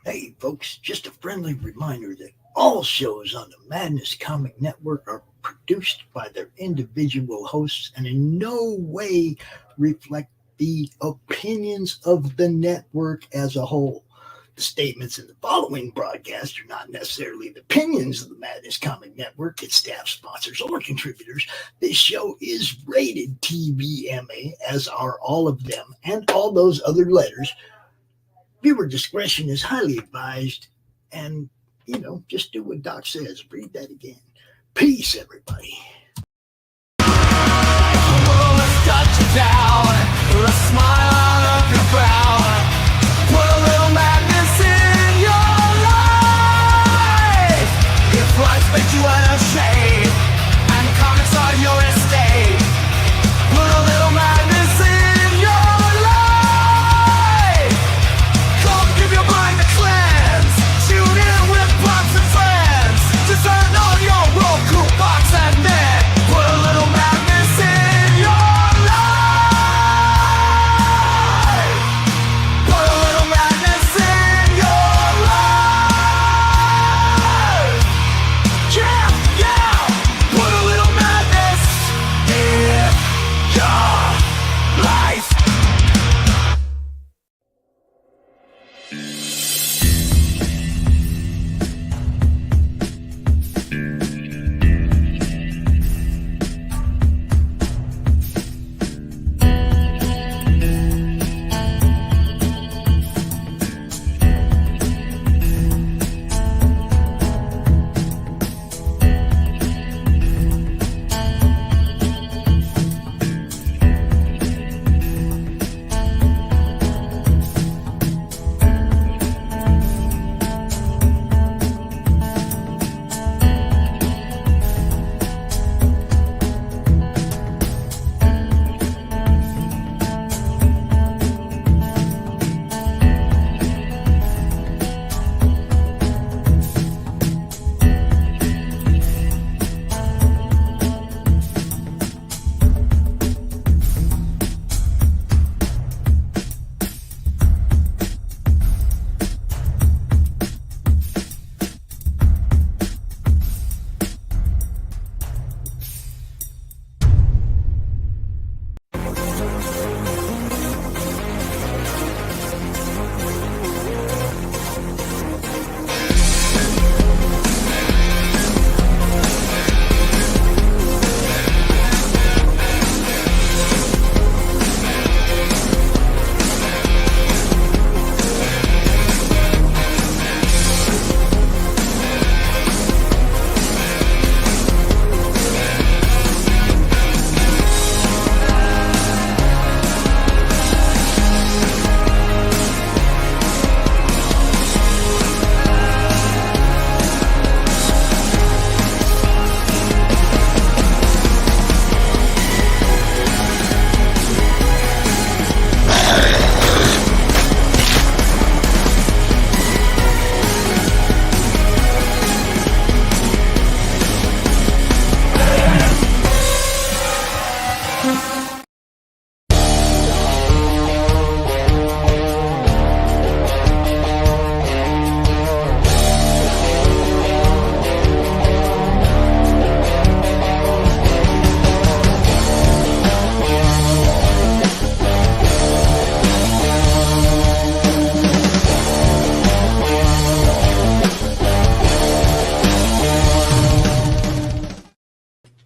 Hey, folks, just a friendly reminder that all shows on the Madness Comic Network are produced by their individual hosts and in no way reflect the opinions of the network as a whole. The statements in the following broadcast are not necessarily the opinions of the Madness Comic Network, its staff, sponsors, or contributors. This show is rated TVMA, as are all of them and all those other letters. Viewer discretion is highly advised, and, just do what Doc says. Read that again. Peace, everybody. The world has got you down, a smile on your brow. Put a little madness in your life. If life makes you out of shape, and comics are your estate, put a little madness in your life. Come give your mind a cleanse. Tune in with pops and friends. Just turn on your ROKU box and then put a little madness in your life. Put a little madness in your life. Yeah. Put a little madness in your life.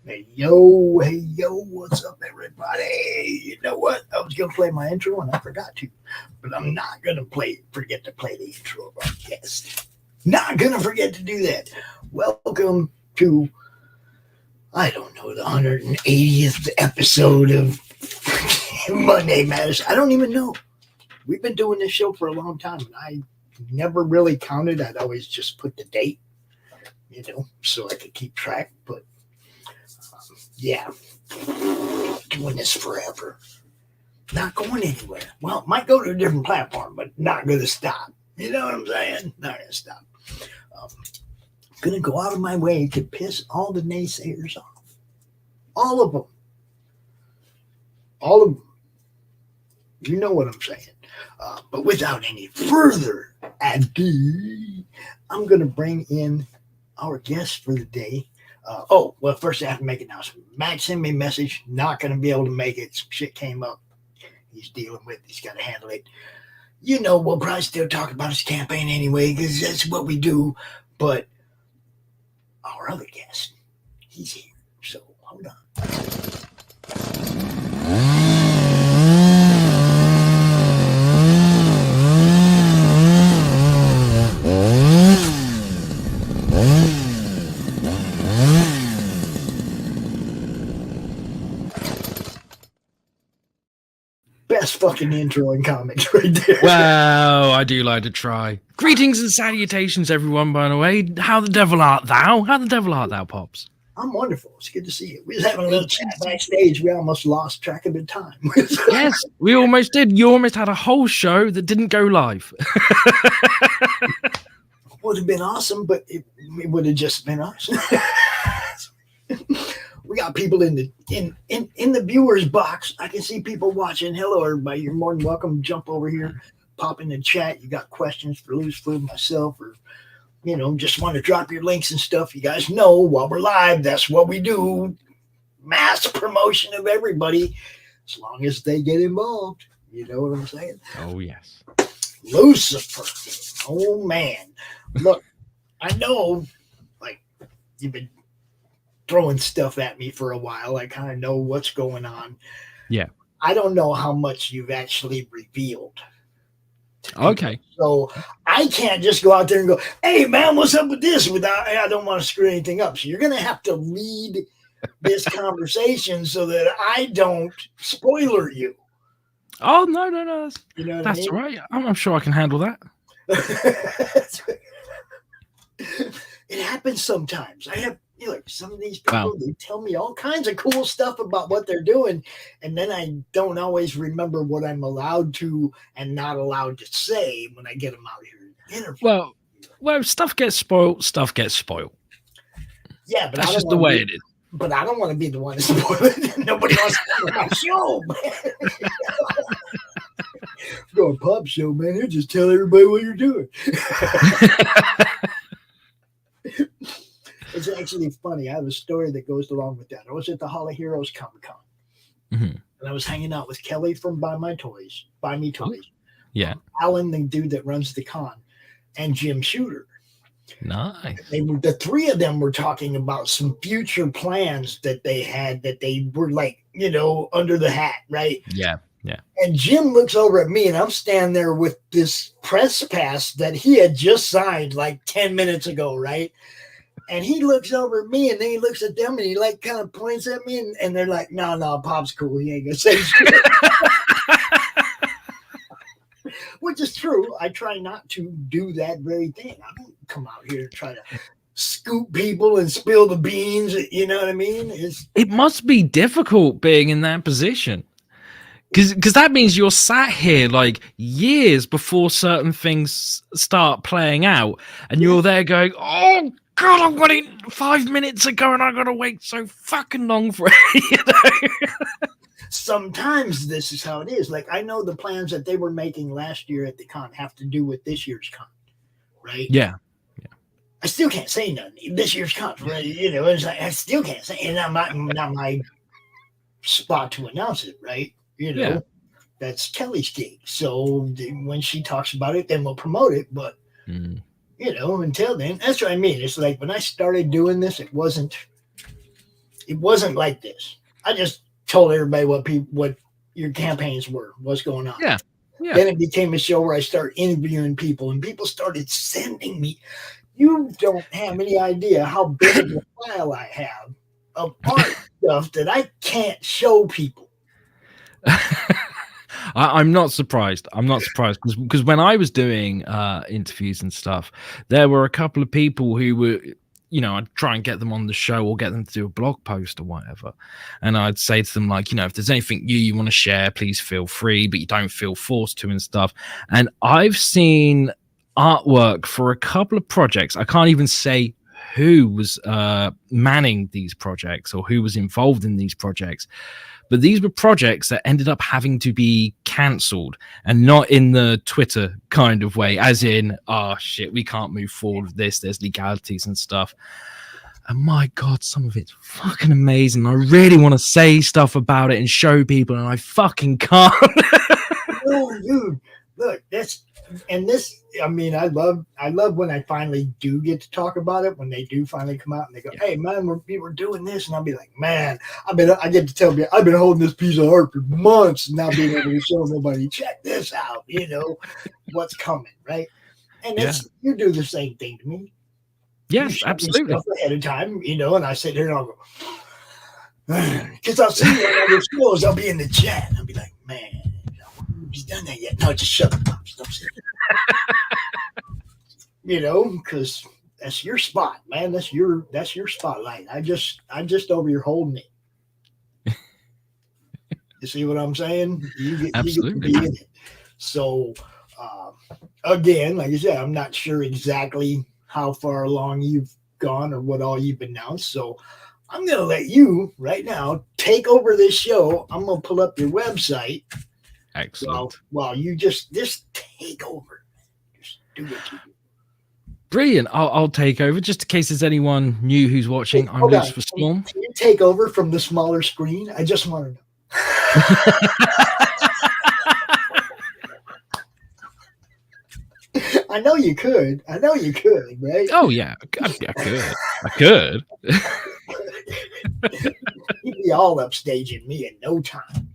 Hey, yo, what's up, everybody? You know what? I was going to play my intro and I forgot to, but I'm not going to forget to play the intro broadcast. Not going to forget to do that. Welcome to, I don't know, the 180th episode of Monday Matters. I don't even know. We've been doing this show for a long time, and I never really counted. I'd always just put the date, so I could keep track, but yeah, doing this forever. Not going anywhere. Well, might go to a different platform, but not going to stop. You know what I'm saying? Not going to stop. Going to go out of my way to piss all the naysayers off. All of them. All of them. You know what I'm saying. But without any further ado, I'm going to bring in our guest for the day. First I have to make an announcement. Matt sent me a message, not going to be able to make it. Some shit came up. He's dealing with. He's got to handle it. You know, we'll probably still talk about his campaign anyway, because that's what we do. But our other guest, he's here. So hold on. Best fucking intro in comics right there. Well, I do like to try. Greetings and salutations, everyone, by the way. How the devil art thou? How the devil art thou, Pops? I'm wonderful. It's good to see you. We was having a little chat backstage. We almost lost track of the time. Yes, we almost did. You almost had a whole show that didn't go live. Would have been awesome, but it would have just been us. We got people in the viewers box. I can see people watching. Hello, everybody. You're more than welcome. Jump over here, pop in the chat. You got questions for Lucifer, myself, or just want to drop your links and stuff. You guys know while we're live, that's what we do. Mass promotion of everybody, as long as they get involved. You know what I'm saying? Oh yes, Lucifer. Oh man, look, I know, like you've been throwing stuff at me for a while. I kind of know what's going on. Yeah. I don't know how much you've actually revealed. Okay. So I can't just go out there and go, hey man, what's up with this? I don't want to screw anything up. So you're going to have to lead this conversation so that I don't spoiler you. Oh, no. You know what that's I mean? all right. I'm sure I can handle that. It happens sometimes. I have, some of these people, They tell me all kinds of cool stuff about what they're doing, and then I don't always remember what I'm allowed to and not allowed to say when I get them out here in interview. Well, stuff gets spoiled. Yeah, but that's just the way it is. But I don't want to be the one to spoil it. Nobody wants to come to my show, man. Go to pop show, man. You just tell everybody what you're doing. It's actually funny. I have a story that goes along with that. I was at the Hall of Heroes Comic-Con. And I was hanging out with Kelly from Buy Me Toys. Yeah. Alan, the dude that runs the con, and Jim Shooter. Nice. The three of them were talking about some future plans that they had that they were like, under the hat, right? Yeah. And Jim looks over at me, and I'm standing there with this press pass that he had just signed like 10 minutes ago, right? And he looks over at me, and then he looks at them, and he like kind of points at me, and they're like, no, Pop's cool. He ain't gonna say shit. Which is true. I try not to do that very thing. I don't come out here and try to scoop people and spill the beans. You know what I mean? It must be difficult being in that position. Because that means you're sat here like years before certain things start playing out, and you're there going, oh, God, I got it 5 minutes ago, and I got to wait so fucking long for it. Sometimes this is how it is. Like, I know the plans that they were making last year at the con have to do with this year's con, right? Yeah. I still can't say nothing. This year's con, right? It's like, I still can't say, and not my spot to announce it, right? That's Kelly's gig. So when she talks about it, then we'll promote it. But until then, that's what I mean. It's like when I started doing this, it wasn't like this. I just told everybody what your campaigns were, what's going on. Yeah. Then it became a show where I started interviewing people, and people started sending me. You don't have any idea how big a file I have of art stuff that I can't show people. I'm not surprised. Because when I was doing interviews and stuff, there were a couple of people who were, I'd try and get them on the show or get them to do a blog post or whatever. And I'd say to them, like, if there's anything you want to share, please feel free, but you don't feel forced to and stuff. And I've seen artwork for a couple of projects. I can't even say who was manning these projects or who was involved in these projects. But these were projects that ended up having to be cancelled, and not in the Twitter kind of way, as in, oh shit, we can't move forward with this, there's legalities and stuff. And my God, some of it's fucking amazing. I really want to say stuff about it and show people, and I fucking can't. No, dude, look, this, I mean, I love when I finally do get to talk about it, when they do finally come out and they go, hey, man, we're doing this. And I'll be like, man, I get to tell me, I've been holding this piece of art for months and not being able to show nobody, check this out, what's coming, right? And you do the same thing to me. Yes, absolutely. Stuff ahead of time, and I sit there and I'll go, because I'll see you on other shows, I'll be in the chat and I'll be like, man, he's done that yet? No, just shut up. Don't say it. Because that's your spot, man. That's your spotlight. I just over here holding it. You see what I'm saying? You get to be in it. So again, like I said, I'm not sure exactly how far along you've gone or what all you've announced. So I'm gonna let you right now take over this show. I'm gonna pull up your website. Excellent. Well, you just take over. Just do what you do. Brilliant. I'll take over just in case there's anyone new who's watching. I'm Lucifer Storm. Can you take over from the smaller screen? I just want to know. I know you could, right? Oh yeah, I could. You'd be all upstaging me in no time.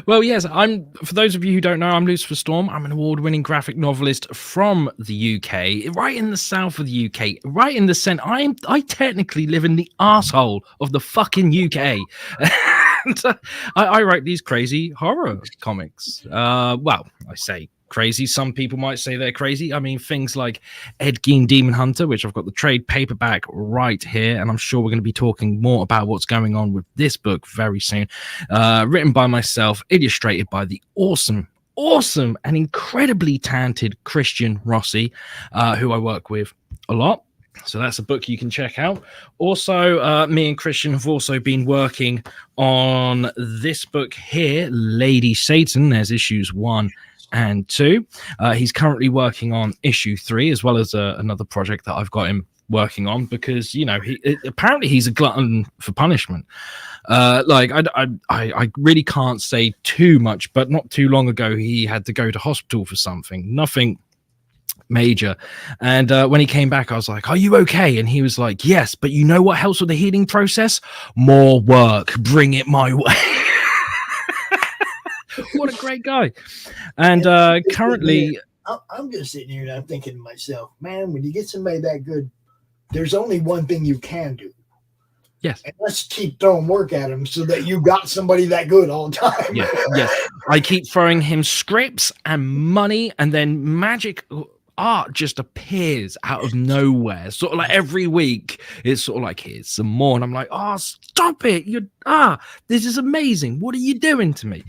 Well, yes, for those of you who don't know, I'm Lucifer Storm. I'm an award-winning graphic novelist from the UK, right in the south of the UK, right in the center. I technically live in the arsehole of the fucking UK. And I write these crazy horror comics. Well, I say crazy. Some people might say they're crazy. I mean, things like Ed Gein Demon Hunter, which I've got the trade paperback right here, and I'm sure we're going to be talking more about what's going on with this book very soon. Written by myself, illustrated by the awesome and incredibly talented Christian Rossi, who I work with a lot. So that's a book you can check out. Also, me and Christian have also been working on this book here, Lady Satan. There's issues 1 and 2. He's currently working on issue 3, as well as another project that I've got him working on, because apparently he's a glutton for punishment. I really can't say too much, but not too long ago he had to go to hospital for something. Nothing major, and when he came back I was like, are you okay? And he was like, yes, but you know what helps with the healing process? More work. Bring it my way. What a great guy. And currently I'm just sitting here and I'm thinking to myself, man, when you get somebody that good, there's only one thing you can do. Yes. And let's keep throwing work at him so that you got somebody that good all the time. Yes. I keep throwing him scripts and money, and then magic art just appears out of nowhere. Sort of like every week, it's sort of like, here's some more. And I'm like, oh, stop it. This is amazing. What are you doing to me?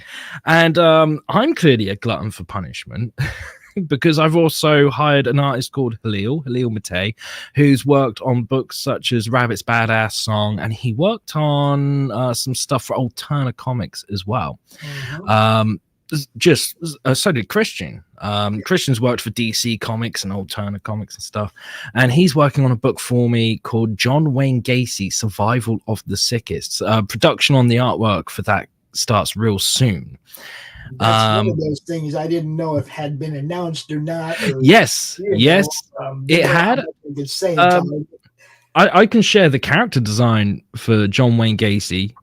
And I'm clearly a glutton for punishment. Because I've also hired an artist called Halil Matei, who's worked on books such as Rabbit's Badass Song, and he worked on some stuff for Alterna Comics as well. Mm-hmm. So did Christian. Christian's worked for DC Comics and Alterna Comics and stuff, and he's working on a book for me called John Wayne Gacy: Survival of the Sickest. Production on the artwork for that starts real soon. That's one of those things I didn't know if had been announced or not. Yes, it had. I can share the character design for John Wayne Gacy.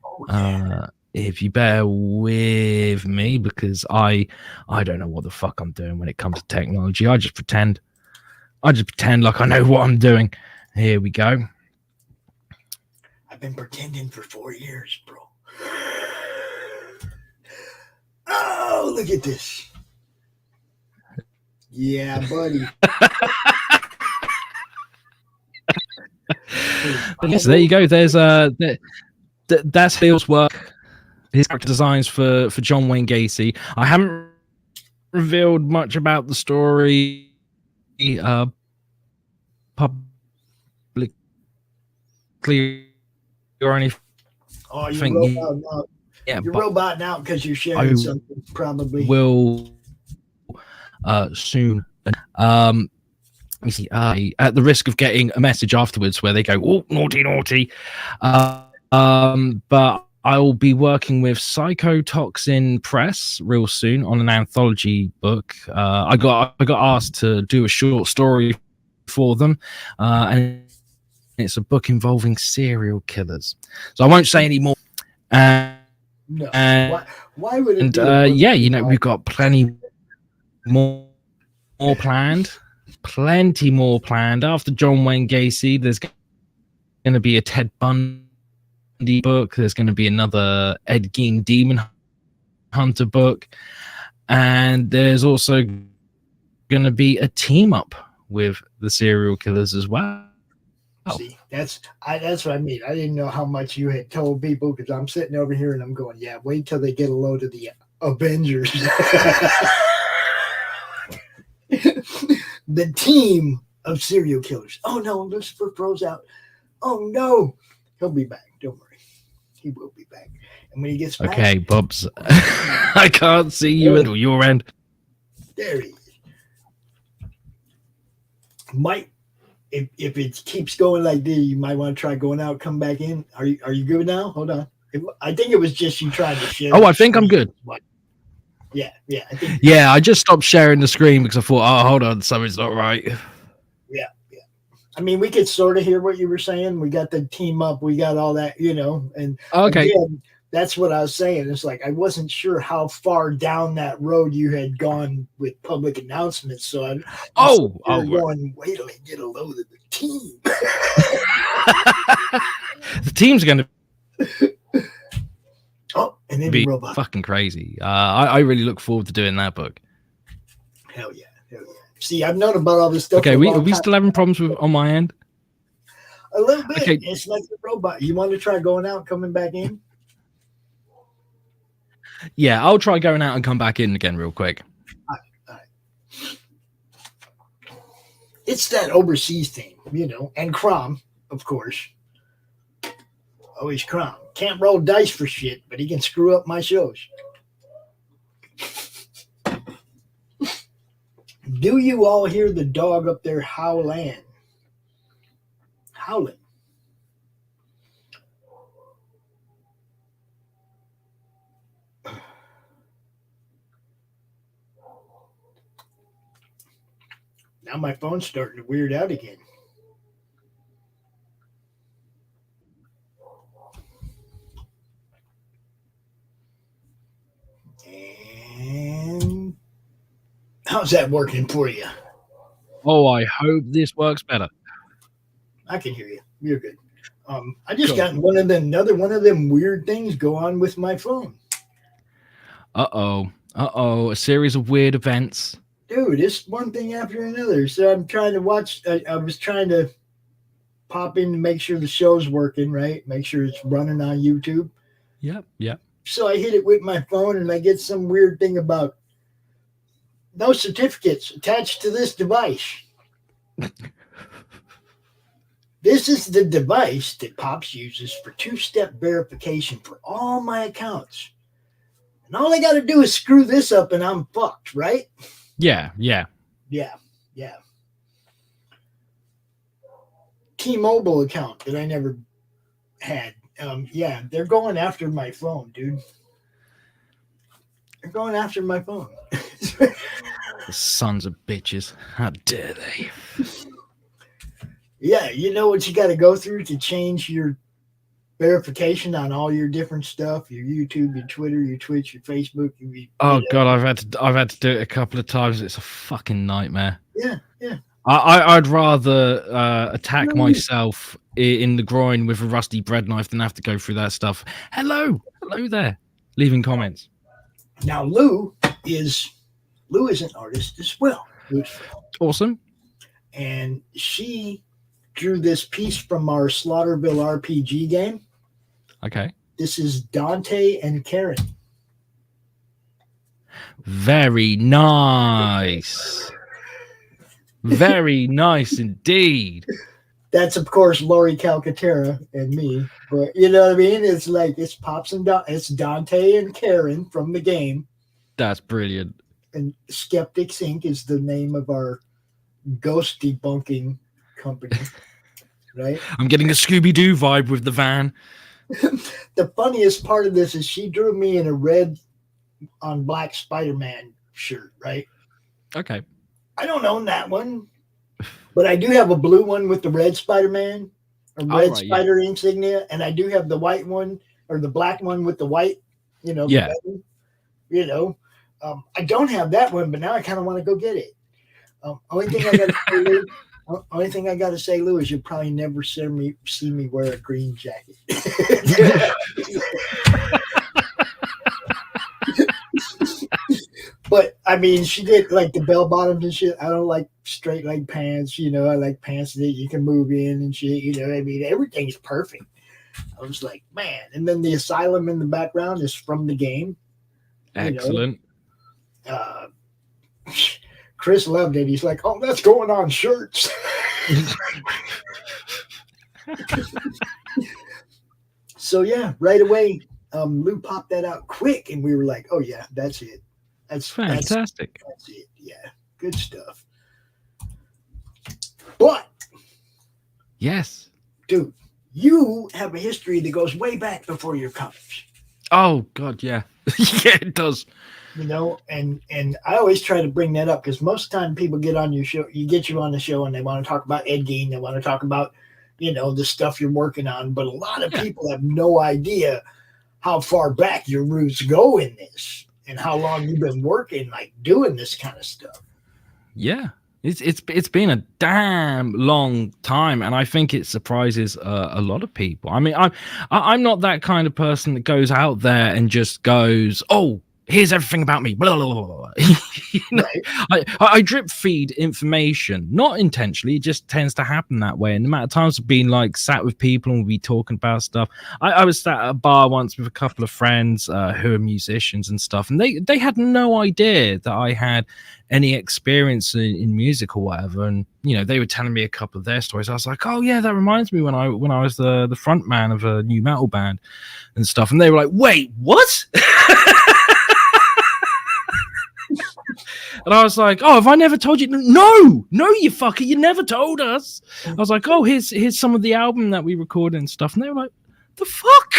If you bear with me, because I don't know what the fuck I'm doing when it comes to technology. I just pretend like I know what I'm doing. Here we go. I've been pretending for 4 years, bro. Oh, look at this. Yeah, buddy. So there you go. There's that's Phil's work. His character designs for John Wayne Gacy. I haven't revealed much about the story or anything. Oh, you're robot now. Yeah, You're but robot now because you're sharing something, probably. will soon. Let me see. At the risk of getting a message afterwards where they go, "Oh, naughty, naughty," but I will be working with Psychotoxin Press real soon on an anthology book. I got asked to do a short story for them, and it's a book involving serial killers. So I won't say any more. No. And, why would it? Yeah, you know, we've got plenty more planned. Plenty more planned. After John Wayne Gacy, there's going to be a Ted Bundy book. There's going to be another Ed Gein Demon Hunter book. And there's also going to be a team up with the serial killers as well. See, that's what I mean. I didn't know how much you had told people because I'm sitting over here and I'm going, yeah, wait till they get a load of the Avengers. The team of serial killers. Oh no, Lucifer throws out. Oh no, he'll be back. Don't worry, he will be back. And when he gets back, okay, Bobs, I can't see you at your end. There he is. Might if it keeps going like this, you might want to try going out, come back in. Are you good now? Hold on. I think it was just you trying to share. Oh, I think I'm good. Yeah. I think I just stopped sharing the screen because I thought, oh, hold on, something's not right. Yeah. I mean, we could sort of hear what you were saying. We got the team up. We got all that, and okay. Again, that's what I was saying. It's like I wasn't sure how far down that road you had gone with public announcements. So I'm going, wait till I get a load of the team. The team's going to and then be robot. Fucking crazy. I really look forward to doing that book. Hell yeah. See, I've known about all this stuff. Okay, are we still having problems with on my end? A little bit. Okay. It's like the robot. You want to try going out, coming back in? Yeah, I'll try going out and come back in again real quick. All right. It's that overseas thing, and Crom, of course. Always Crom. Can't roll dice for shit, but he can screw up my shows. Do you all hear the dog up there howling? Now my phone's starting to weird out again. And how's that working for you? Oh, I hope this works better. I can hear you. You're good. I just got another one of them weird things go on with my phone. A series of weird events. Dude, it's one thing after another. So I'm trying to watch. I was trying to pop in to make sure the show's working, right? Make sure it's running on YouTube. Yep. So I hit it with my phone and I get some weird thing about no certificates attached to this device. This is the device that Pops uses for two-step verification for all my accounts. And all I got to do is screw this up and I'm fucked, right? Yeah. T-Mobile account that I never had. They're going after my phone, dude. They're going after my phone. The sons of bitches. How dare they? Yeah, you know what you got to go through to change your verification on all your different stuff, your YouTube, your Twitter, your Twitch, your Facebook. God, I've had to do it a couple of times. It's a fucking nightmare. Yeah. I'd rather attack myself in the groin with a rusty bread knife than have to go through that stuff. Hello there. Leaving comments. Now Lou is an artist as well. Awesome. And she drew this piece from our Slaughterville RPG game. Okay. This is Dante and Karen. Very nice. Very nice indeed. That's of course Laurie Calcaterra and me. But you know what I mean? It's like it's Pops and it's Dante and Karen from the game. That's brilliant. And Skeptics Inc. is the name of our ghost debunking company. Right? I'm getting a Scooby-Doo vibe with the van. The funniest part of this is she drew me in a red on black Spider-Man shirt, right? Okay. I don't own that one, but I do have a blue one with the red Spider-Man, a red spider insignia, and I do have the white one or the black one with the white, you know. Yeah. Button, you know, I don't have that one, but now I kind of want to go get it. Only thing I got to say, Lou, is you'll probably never see me wear a green jacket. But I mean, she did like the bell bottoms and shit. I don't like straight leg pants, you know. I like pants that you can move in and shit, you know. I mean, everything's perfect. I was like, man. And then the asylum in the background is from the game. Excellent. You know? Chris loved it. He's like, oh, that's going on shirts. So yeah, right away, Lou popped that out quick, and we were like, oh yeah, that's it. That's fantastic. That's it. Yeah, good stuff. But yes, dude, you have a history that goes way back before your comics. Oh God, yeah, yeah, it does. You know, and I always try to bring that up because most of the time people get on your show, you on the show, and they want to talk about Ed Gein, they want to talk about, you know, the stuff you're working on. But a lot of people have no idea how far back your roots go in this and how long you've been working, like doing this kind of stuff. Yeah, it's been a damn long time, and I think it surprises a lot of people. I mean, I'm not that kind of person that goes out there and just goes, oh, here's everything about me. Blah, blah, blah, blah. You know, right. I drip feed information, not intentionally. It just tends to happen that way. And the amount of times I've been like sat with people and we'll be talking about stuff. I was sat at a bar once with a couple of friends who are musicians and stuff, and they had no idea that I had any experience in music or whatever. And you know, they were telling me a couple of their stories. I was like, oh yeah, that reminds me when I was the front man of a new metal band and stuff. And they were like, wait, what? And I was like, oh, have I never told you? No, you fucker, you never told us. I was like, oh, here's some of the album that we recorded and stuff. And they were like, the fuck?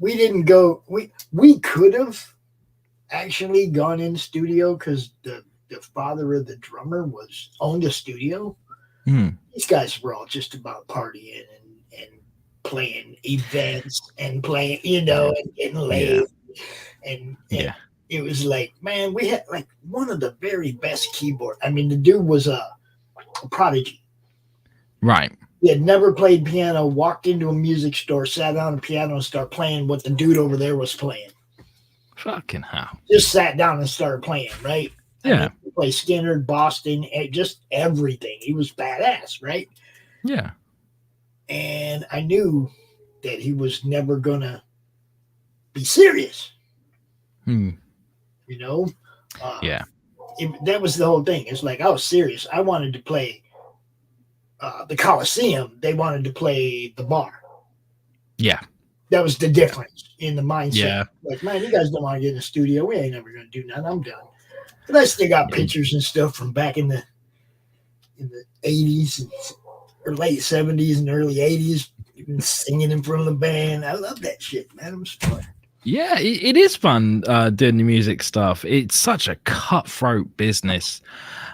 we didn't go. We could have actually gone in studio because the father of the drummer owned a studio. These guys were all just about partying and playing events and playing, you know, and getting laid. And it was like, man, we had like one of the very best keyboard. I mean, the dude was a prodigy. Right. He had never played piano, walked into a music store, sat down on a piano and started playing what the dude over there was playing. Fucking hell. Just sat down and started playing, right? Yeah. I mean, he played Skinner, Boston, just everything. He was badass, right? Yeah. And I knew that he was never going to be serious. You know? That was the whole thing. It's like, I was serious. I wanted to play the Coliseum. They wanted to play the bar. Yeah. That was the difference in the mindset. Yeah. Like, man, you guys don't want to get in the studio. We ain't never going to do nothing. I'm done. But I still got pictures and stuff from back in the 80s or late 70s and early 80s, even singing in front of the band. I love that shit, man. It was fun. Yeah, it is fun doing the music stuff. It's such a cutthroat business.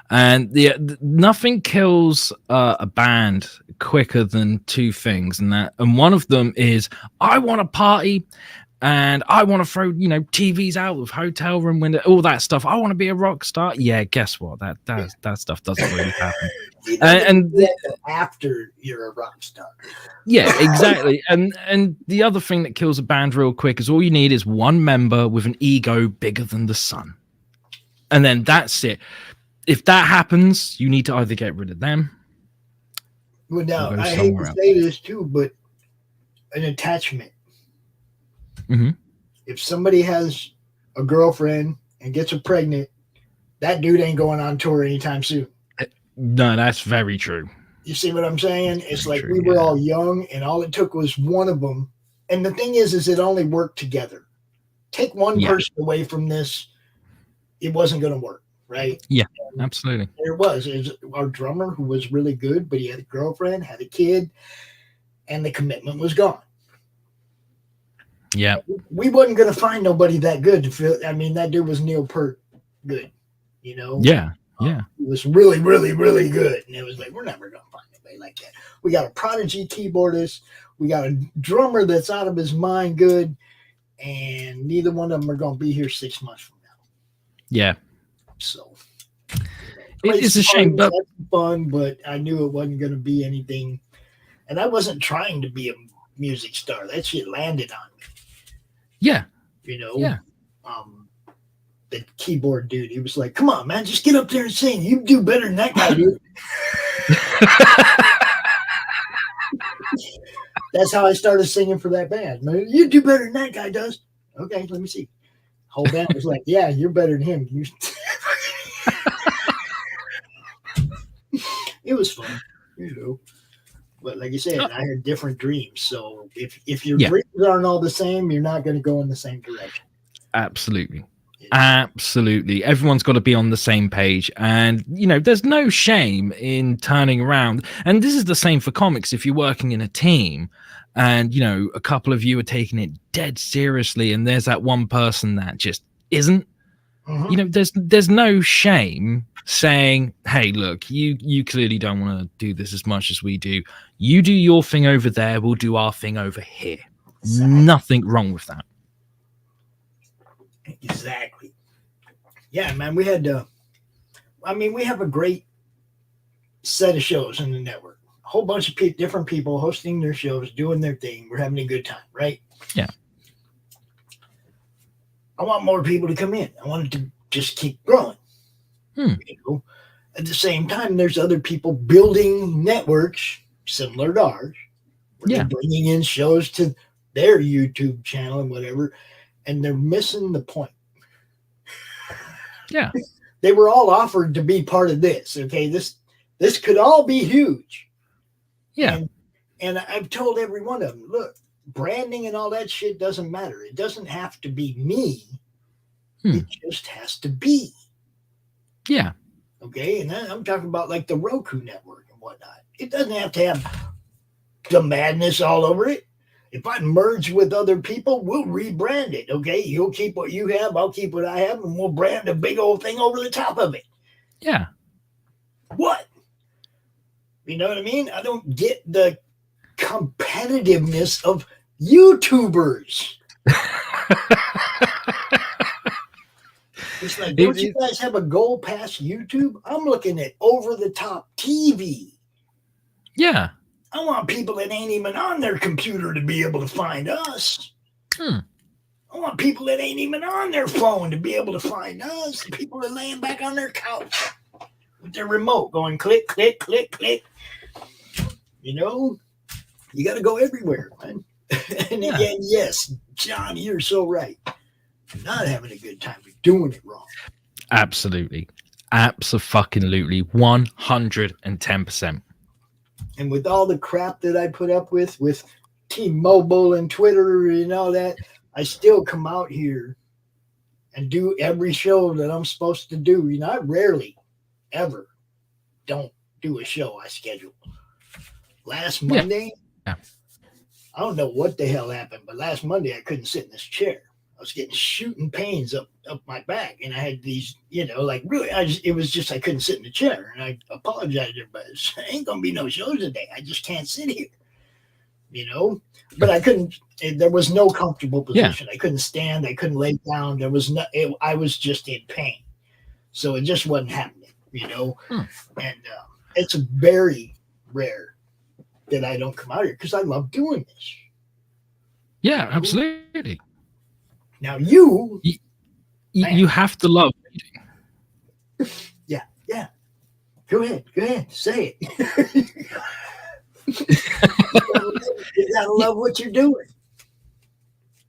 And nothing kills a band quicker than two things. And one of them is, I want to party and I want to throw, you know, TVs out of hotel room window, all that stuff. I want to be a rock star. Yeah, guess what? That stuff doesn't really happen. And after you're a rock star. Yeah, exactly. And the other thing that kills a band real quick is all you need is one member with an ego bigger than the sun. And then that's it. If that happens, you need to either get rid of them. Well, now, I hate to say this too, but an attachment. Mm-hmm. If somebody has a girlfriend and gets her pregnant, that dude ain't going on tour anytime soon. No, that's very true. You see what I'm saying? It's like True, we were yeah. all young, and all it took was one of them. And the thing is it only worked together. Take one Yeah. person away from this, it wasn't going to work, right? Yeah, And absolutely. there was our drummer who was really good, but he had a girlfriend, had a kid, and the commitment was gone. Yeah. We wasn't going to find nobody that good to feel. I mean, that dude was Neil Peart good, you know? Yeah. Yeah. He was really, really, really good. And it was like, we're never going to find anybody like that. We got a prodigy keyboardist. We got a drummer that's out of his mind good. And neither one of them are going to be here 6 months from now. Yeah. So It's a shame, but fun, but I knew it wasn't going to be anything. And I wasn't trying to be a music star. That shit landed on me. yeah. You know? Yeah. The keyboard dude, he was like, come on, man, just get up there and sing. You do better than that guy, dude. That's how I started singing for that band. Man, you do better than that guy does. Okay, let me see. Whole band was like, yeah, you're better than him. It was fun, you know. But like you said, I had different dreams. So if your dreams aren't all the same, you're not going to go in the same direction. Absolutely. Absolutely. Everyone's got to be on the same page. And, you know, there's no shame in turning around. And this is the same for comics. If you're working in a team and, you know, a couple of you are taking it dead seriously and there's that one person that just isn't, you know, there's no shame saying, hey, look, you clearly don't want to do this as much as we do. You do your thing over there. We'll do our thing over here. Exactly. Nothing wrong with that. Exactly. Yeah, man, we had we have a great set of shows in the network. A whole bunch of different people hosting their shows, doing their thing. We're having a good time, right? Yeah. I want more people to come in. I want it to just keep growing. You know? At the same time, there's other people building networks similar to ours. They're bringing in shows to their YouTube channel and whatever. And they're missing the point. Yeah. They were all offered to be part of this. Okay. This could all be huge. Yeah. And I've told every one of them, look, branding and all that shit doesn't matter. It doesn't have to be me. It just has to be. Yeah. Okay. And I'm talking about like the ROKU network and whatnot. It doesn't have to have the madness all over it. If I merge with other people, we'll rebrand it, okay? You'll keep what you have, I'll keep what I have, and we'll brand a big old thing over the top of it. Yeah. What? You know what I mean? I don't get the competitiveness of YouTubers. It's like, don't you guys have a goal past YouTube? I'm looking at over-the-top TV. Yeah. I want people that ain't even on their computer to be able to find us. I want people that ain't even on their phone to be able to find us. People that are laying back on their couch with their remote going click, click, click, click. You know, you got to go everywhere, man. And again, yes, John, you're so right. You're not having a good time. You're doing it wrong. Absolutely. Abso-fucking-lutely. 110%. And with all the crap that I put up with T-Mobile and Twitter and all that, I still come out here and do every show that I'm supposed to do. You know, I rarely, ever don't do a show I schedule. Last Monday, I don't know what the hell happened, but last Monday I couldn't sit in this chair. I was getting shooting pains up my back, and I had these, you know, like really, it was just I couldn't sit in the chair, and I apologized to everybody. There ain't gonna be no shows today. I just can't sit here, you know. But I couldn't. There was no comfortable position. I couldn't stand. I couldn't lay down. There was no. I was just in pain, so it just wasn't happening, you know. And it's very rare that I don't come out here because I love doing this. Yeah, absolutely. Now you have to love reading. Yeah. Go ahead, say it. You gotta love what you're doing.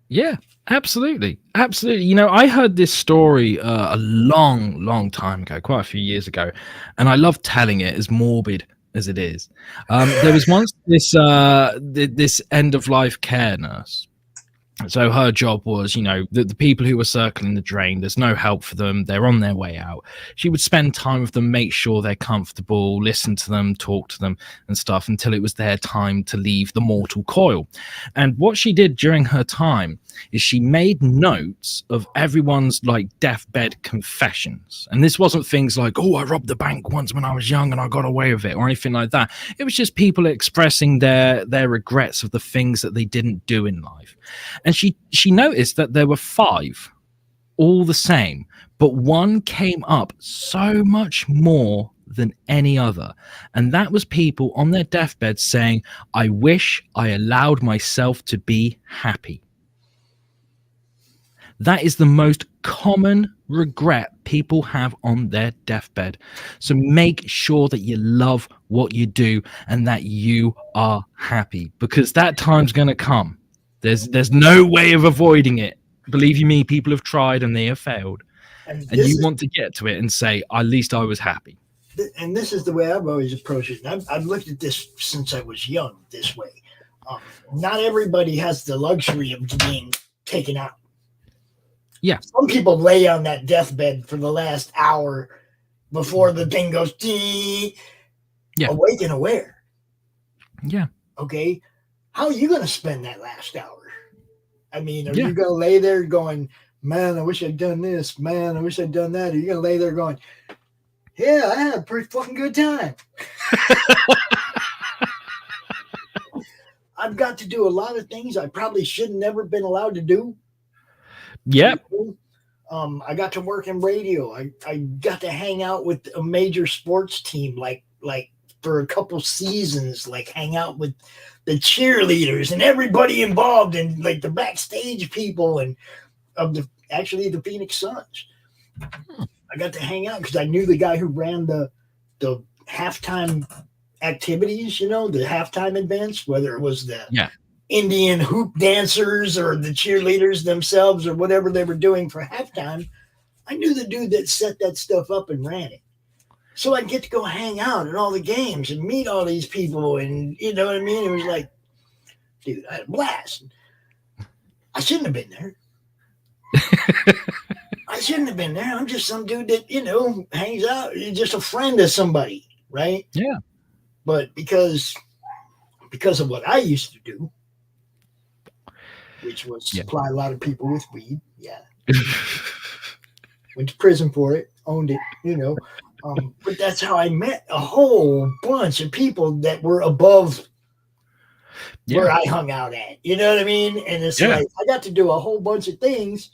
Yeah, absolutely. You know, I heard this story a long time ago, quite a few years ago, and I love telling it as morbid as it is. There was once this end of life care nurse. So her job was, the people who were circling the drain, there's no help for them. They're on their way out. She would spend time with them, make sure they're comfortable, listen to them, talk to them and stuff until it was their time to leave the mortal coil. And what she did during her time is she made notes of everyone's deathbed confessions. And this wasn't things like, oh, I robbed the bank once when I was young and I got away with it or anything like that. It was just people expressing their regrets of the things that they didn't do in life. And she noticed that there were 5 all the same, but one came up so much more than any other. And that was people on their deathbed saying, I wish I allowed myself to be happy. That is the most common regret people have on their deathbed. So make sure that you love what you do and that you are happy, because that time's going to come. There's no way of avoiding it. Believe you me, people have tried and they have failed. And you want to get to it and say, at least I was happy. And this is the way I've always approached it. And I've looked at this since I was young this way. Not everybody has the luxury of being taken out. Yeah. Some people lay on that deathbed for the last hour before the thing goes, awake and aware. Yeah. Okay. How are you going to spend that last hour? I mean, are you going to lay there going, man, I wish I'd done this. Man, I wish I'd done that. Are you going to lay there going, yeah, I had a pretty fucking good time. I've got to do a lot of things I probably should have never been allowed to do. Yep. I got to work in radio. I got to hang out with a major sports team, like for a couple seasons, hang out with the cheerleaders and everybody involved and the backstage people and of the Phoenix Suns. I got to hang out because I knew the guy who ran the halftime activities, the halftime events, whether it was the Indian hoop dancers or the cheerleaders themselves or whatever they were doing for halftime. I knew the dude that set that stuff up and ran it. So I'd get to go hang out at all the games and meet all these people. And you know what I mean? It was like, dude, I had a blast. I shouldn't have been there. I shouldn't have been there. I'm just some dude that, hangs out. You're just a friend of somebody, right? Yeah. But because of what I used to do, which was supply a lot of people with weed. Yeah. Went to prison for it, owned it, but that's how I met a whole bunch of people that were above where I hung out at. You know what I mean? And it's like I got to do a whole bunch of things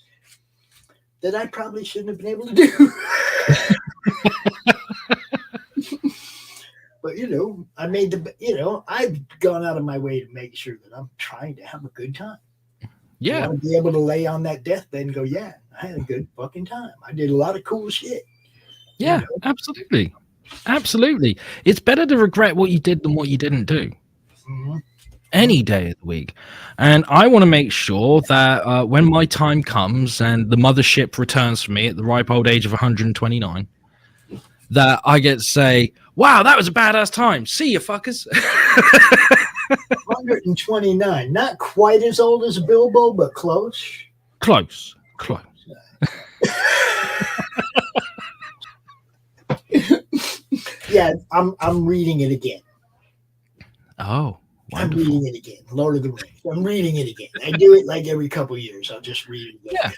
that I probably shouldn't have been able to do. But, I made I've gone out of my way to make sure that I'm trying to have a good time. Yeah. I want to be able to lay on that deathbed and go, yeah, I had a good fucking time. I did a lot of cool shit. Yeah, absolutely. Absolutely. It's better to regret what you did than what you didn't do. Mm-hmm. Any day of the week. And I want to make sure that when my time comes and the mothership returns for me at the ripe old age of 129, that I get to say, wow, that was a badass time. See you, fuckers. 129. Not quite as old as Bilbo, but close. Close. Yeah, I'm reading it again. Oh, wonderful. I'm reading it again. Lord of the Rings. I'm reading it again. I do it every couple of years. I'll just read it again. Yeah.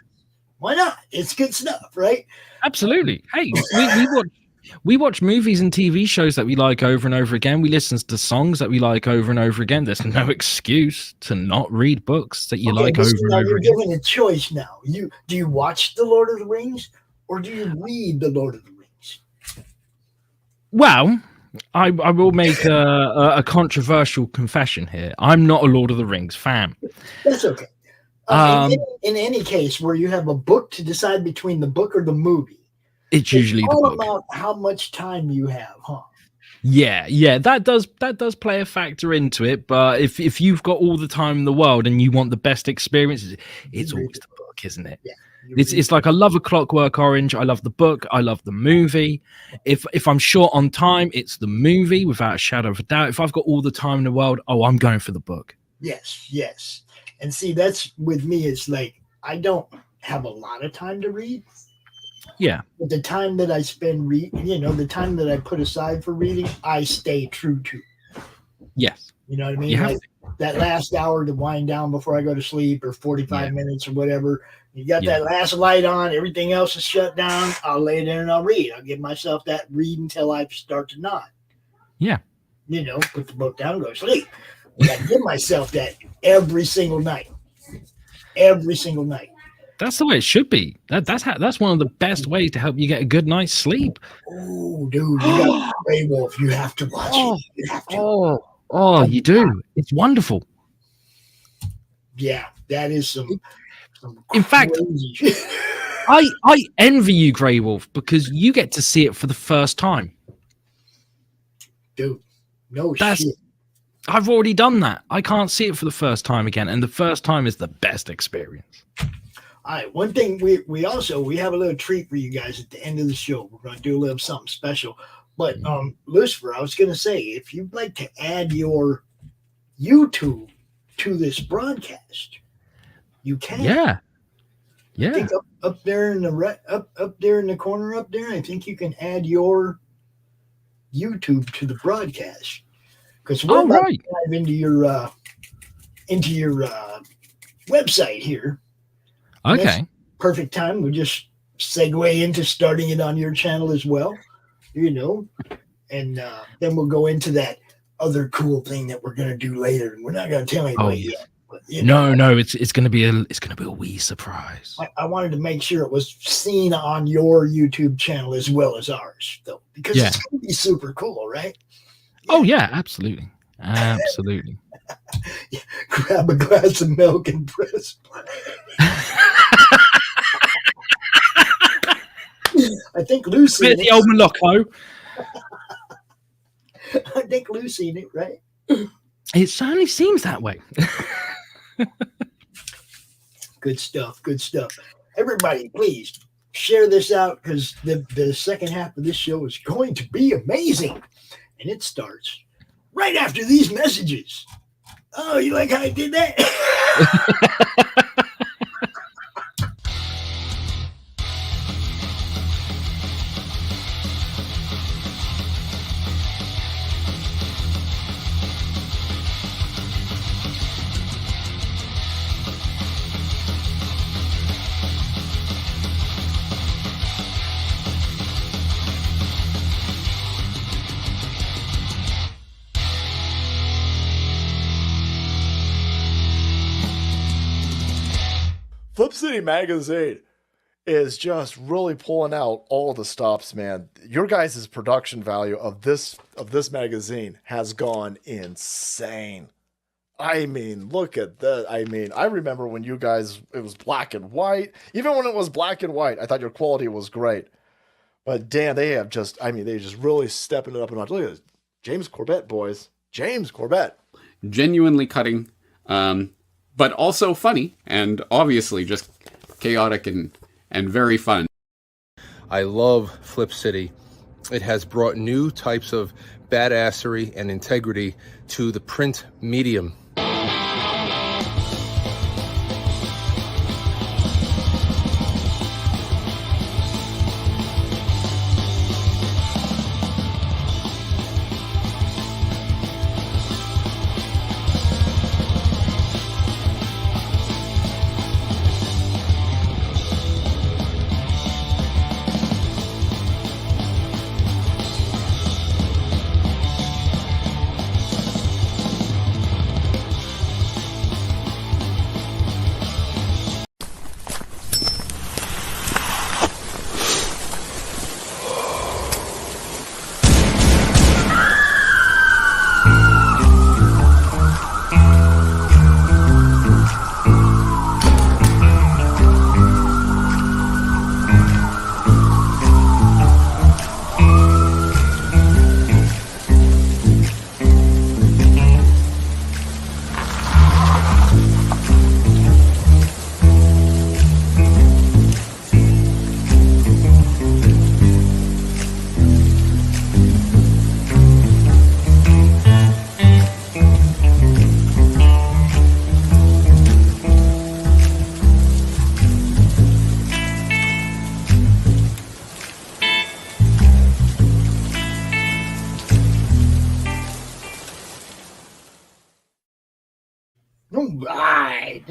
Why not? It's good stuff, right? Absolutely. Hey, we watch movies and TV shows that we like over and over again. We listen to songs that we like over and over again. There's no excuse to not read books that you like over and over again. You're given a choice now. Do you watch The Lord of the Rings or do you read The Lord of the Rings? Well, I will make a controversial confession here. I'm not a Lord of the Rings fan. That's okay. In any case, where you have a book to decide between the book or the movie, it's usually all the book. about how much time you have, huh? Yeah, that does play a factor into it. But if you've got all the time in the world and you want the best experiences, it's always the book, isn't it? Yeah. It's like I love A Clockwork Orange. I love the book. I love the movie. If I'm short on time, it's the movie without a shadow of a doubt. If I've got all the time in the world, I'm going for the book. Yes. And see, that's with me. It's like I don't have a lot of time to read. Yeah. But the time that I spend the time that I put aside for reading, I stay true to. Yes. You know what I mean? Like that last hour to wind down before I go to sleep, or 45 minutes or whatever. You got that last light on, everything else is shut down. I'll lay there and I'll read. I'll give myself that read until I start to nod. Yeah. Put the book down and go to sleep. I give myself that every single night. Every single night. That's the way it should be. That's one of the best ways to help you get a good night's sleep. Oh, dude, you got Grey Wolf. You have to watch it. You have to. You do. It's wonderful. Yeah, that is some in fact, I envy you, Grey Wolf, because you get to see it for the first time. Dude, shit. I've already done that. I can't see it for the first time again, and the first time is the best experience. All right, one thing we have a little treat for you guys at the end of the show. We're going to do a little something special. But Lucifer, I was going to say, if you'd like to add your YouTube to this broadcast, you can. Yeah. I think up there in the up there in the corner up there, I think you can add your YouTube to the broadcast. Because we're about to dive into your website here. Okay. Perfect time. We'll just segue into starting it on your channel as well, and then we'll go into that other cool thing that we're going to do later. And we're not going to tell anybody yet. But, no, it's going to be a wee surprise. I wanted to make sure it was seen on your YouTube channel as well as ours, though, because it's going to be super cool, right? Yeah. Oh yeah, absolutely. Grab a glass of milk and press play. I think Lucy. The old Malocco. I think Lou's seen it, right? It certainly seems that way. Good stuff. Everybody, please share this out, because the second half of this show is going to be amazing. And it starts right after these messages. Oh, you like how I did that? Flip City Magazine is just really pulling out all the stops, man. Your guys' production value of this magazine has gone insane. I mean, look at that. I mean, I remember when you guys, it was black and white. Even when it was black and white, I thought your quality was great. But damn, they just really stepping it up a notch. Look at this. James Corbett, boys. James Corbett. Genuinely cutting, but also funny, and obviously just chaotic and very fun. I love Flip City. It has brought new types of badassery and integrity to the print medium.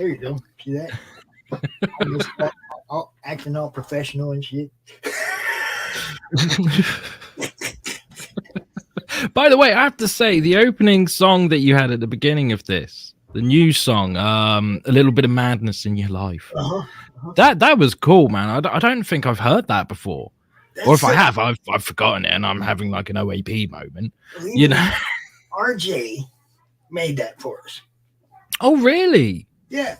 There you go. See that? All acting all professional and shit. By the way, I have to say, the opening song that you had at the beginning of this, the new song, A Little Bit of Madness in Your Life, that was cool, man. I don't think I've heard that before. Or if I have, I've forgotten it, and I'm having like an OAP moment. You know, RJ made that for us. Oh, really? Yeah.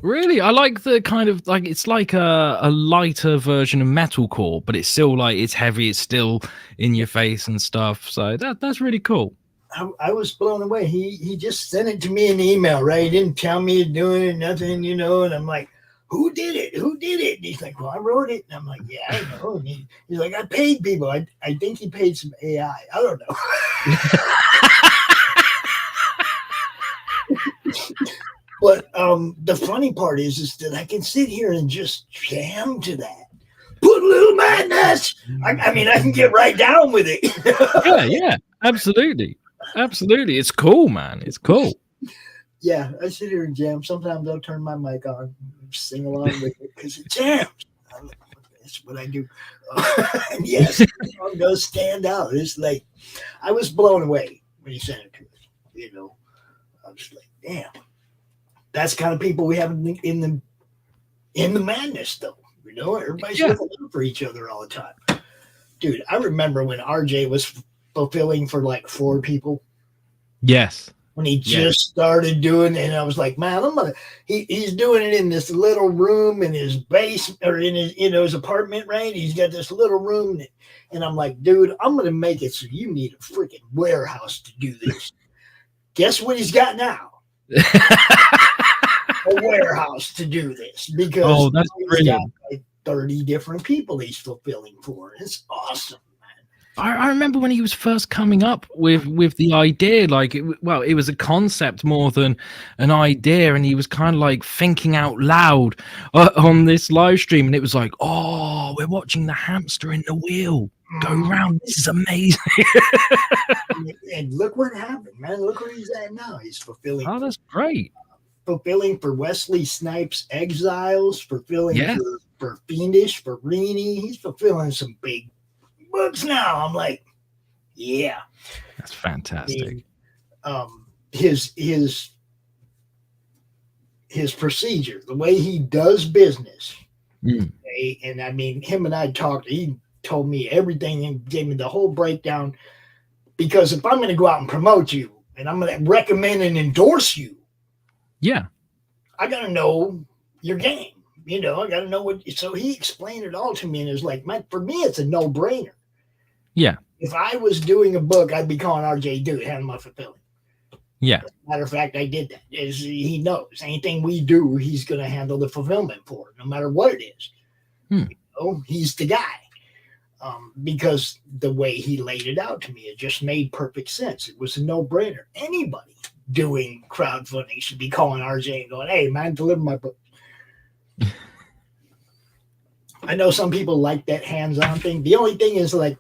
Really? I like the kind of like, it's like a lighter version of metalcore, but it's still like, it's heavy, it's still in your face and stuff. So that's really cool. I was blown away. He just sent it to me in the email, right? He didn't tell me to do it, nothing, you know, and I'm like, who did it? Who did it? And he's like, well, I wrote it. And I'm like, yeah, I know. And he's like, I paid people. I think he paid some AI. I don't know. But the funny part is that I can sit here and just jam to that. Put a little madness. I mean, I can get right down with it. Yeah, absolutely. Absolutely. It's cool, man. It's cool. Yeah, I sit here and jam. Sometimes I'll turn my mic on, sing along with it because it jams. That's what I do. And yes, the song does stand out. It's like, I was blown away when he sent it to us. You know, I was like, damn. That's the kind of people we have in the madness, though. You know, everybody's looking out for each other all the time. Dude, I remember when RJ was fulfilling for like 4 people. Yes. When he just started doing it, and I was like, man, he's doing it in this little room in his base or in his, you know, his apartment, right? He's got this little room, and I'm like, dude, I'm gonna make it so you need a freaking warehouse to do this. Guess what he's got now? A warehouse to do this, because that's brilliant. Got like 30 different people he's fulfilling for. It's awesome. I remember when he was first coming up with the idea, like, it was a concept more than an idea, and he was kind of like thinking out loud on this live stream, and it was like, oh, we're watching the hamster in the wheel go round. This is amazing. And look what happened, man. Look where he's at now. He's fulfilling. Oh, that's great. Fulfilling for Wesley Snipes' Exiles, fulfilling for Fiendish, for Reenie. He's fulfilling some big books now. I'm like, yeah, that's fantastic. His procedure, the way he does business, okay? And I mean, him and I talked. He told me everything and gave me the whole breakdown. Because if I'm going to go out and promote you, and I'm going to recommend and endorse you, I got to know your game. You know, I got to know what. So he explained it all to me, and it was like, man, for me, it's a no-brainer. Yeah. If I was doing a book, I'd be calling RJ, dude, handle my fulfilling. Yeah. As a matter of fact, I did that. As he knows, anything we do, he's going to handle the fulfillment for it, no matter what it is. You know, he's the guy. Because the way he laid it out to me, it just made perfect sense. It was a no-brainer. Anybody doing crowdfunding should be calling RJ and going, hey, man, deliver my book. I know some people like that hands-on thing. The only thing is like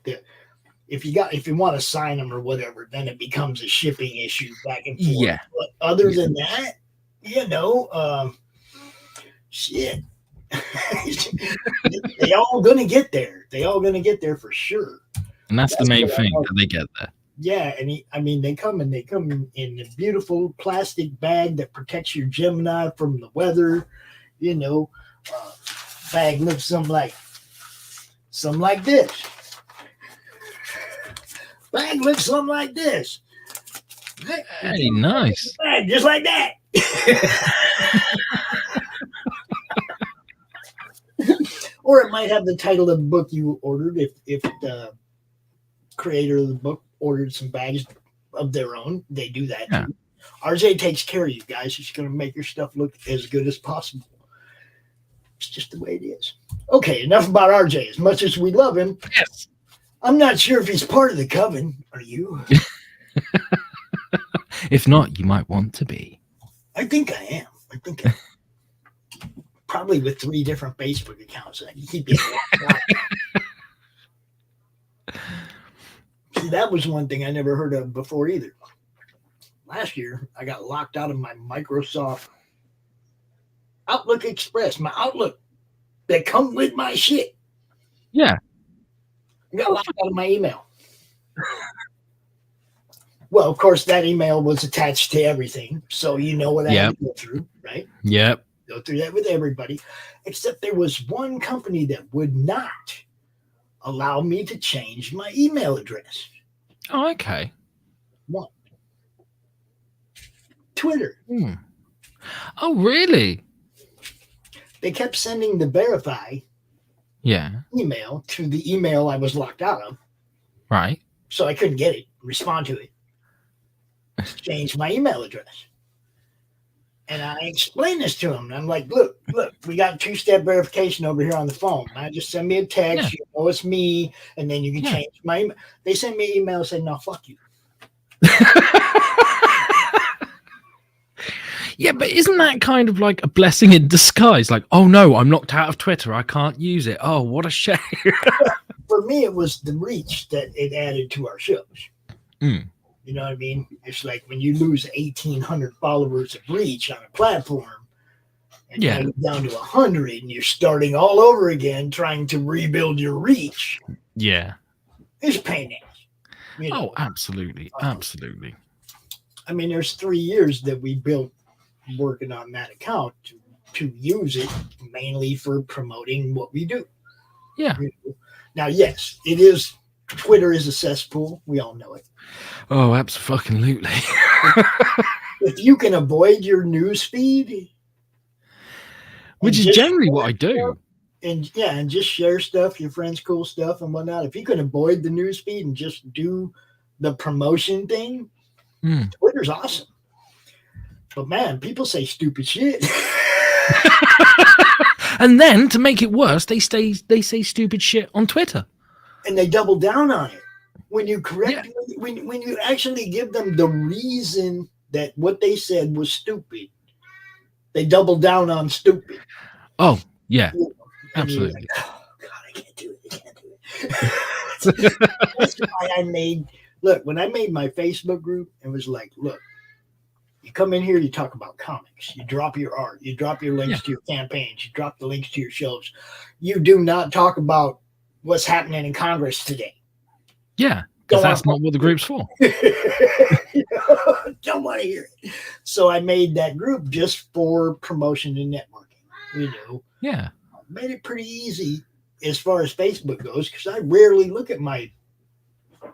if you want to sign them or whatever, then it becomes a shipping issue back and forth. Yeah. But other than that, you know, shit. They all gonna get there. They all gonna get there for sure. And that's the main thing, that they get there. Yeah, and they come in a beautiful plastic bag that protects your Gemini from the weather. You know, bag looks something like this. Bag looks something like this. Hey, nice. Bag just like that. Or it might have the title of the book you ordered if the creator of the book ordered some bags of their own. They do that too. RJ takes care of you guys. He's going to make your stuff look as good as possible. It's just the way it is. Okay, enough about RJ. As much as we love him, yes, I'm not sure if he's part of the coven. Are you? If not, you might want to be. I think I am. Probably with 3 different Facebook accounts. I can keep it. See, that was one thing I never heard of before either. Last year, I got locked out of my Microsoft Outlook Express, my Outlook that come with my shit. Yeah. I got locked out of my email. Well, of course, that email was attached to everything, so you know what I had to go through, right? Yep. Go through that with everybody, except there was one company that would not allow me to change my email address. Oh, okay. One. Twitter. Oh, really? They kept sending the verify email to the email I was locked out of. Right. So I couldn't get it, respond to it. Change my email address. And I explained this to them. I'm like, look, we got 2-step verification over here on the phone. I just send me a text, you know it's me, and then you can change my email. They sent me an email and said, no, fuck you. Yeah, but isn't that kind of like a blessing in disguise? Like, oh no, I'm locked out of Twitter. I can't use it. Oh, what a shame. For me, it was the reach that it added to our shows. You know what I mean? It's like when you lose 1,800 followers of reach on a platform and now you're down to 100 and you're starting all over again trying to rebuild your reach. Yeah. It's a pain in the ass. You know? Oh, absolutely. Absolutely. I mean, there's 3 years that we built working on that account to use it mainly for promoting what we do. Yeah. Now, yes, it is. Twitter is a cesspool. We all know it. Oh, absolutely. If you can avoid your news feed, which is generally what I do, and just share stuff, your friends' cool stuff and whatnot. If you can avoid the news feed and just do the promotion thing, Twitter's awesome. But man, people say stupid shit. And then to make it worse, they say stupid shit on Twitter. And they double down on it. When you correct, when you actually give them the reason that what they said was stupid, they double down on stupid. Oh, yeah. Absolutely. Like, oh, God, I can't do it. That's why I made, when I made my Facebook group, it was like, look, you come in here, you talk about comics, you drop your art, you drop your links to your campaigns, you drop the links to your shows. You do not talk about what's happening in Congress today. Yeah, because that's not what the group's for. Don't want to hear it. So I made that group just for promotion and networking. Yeah. Made it pretty easy as far as Facebook goes because I rarely look at my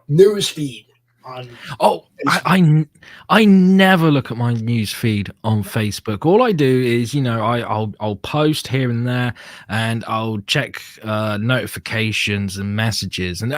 news feed on. Oh, I never look at my news feed on Facebook. All I do is, I'll post here and there, and I'll check notifications and messages. And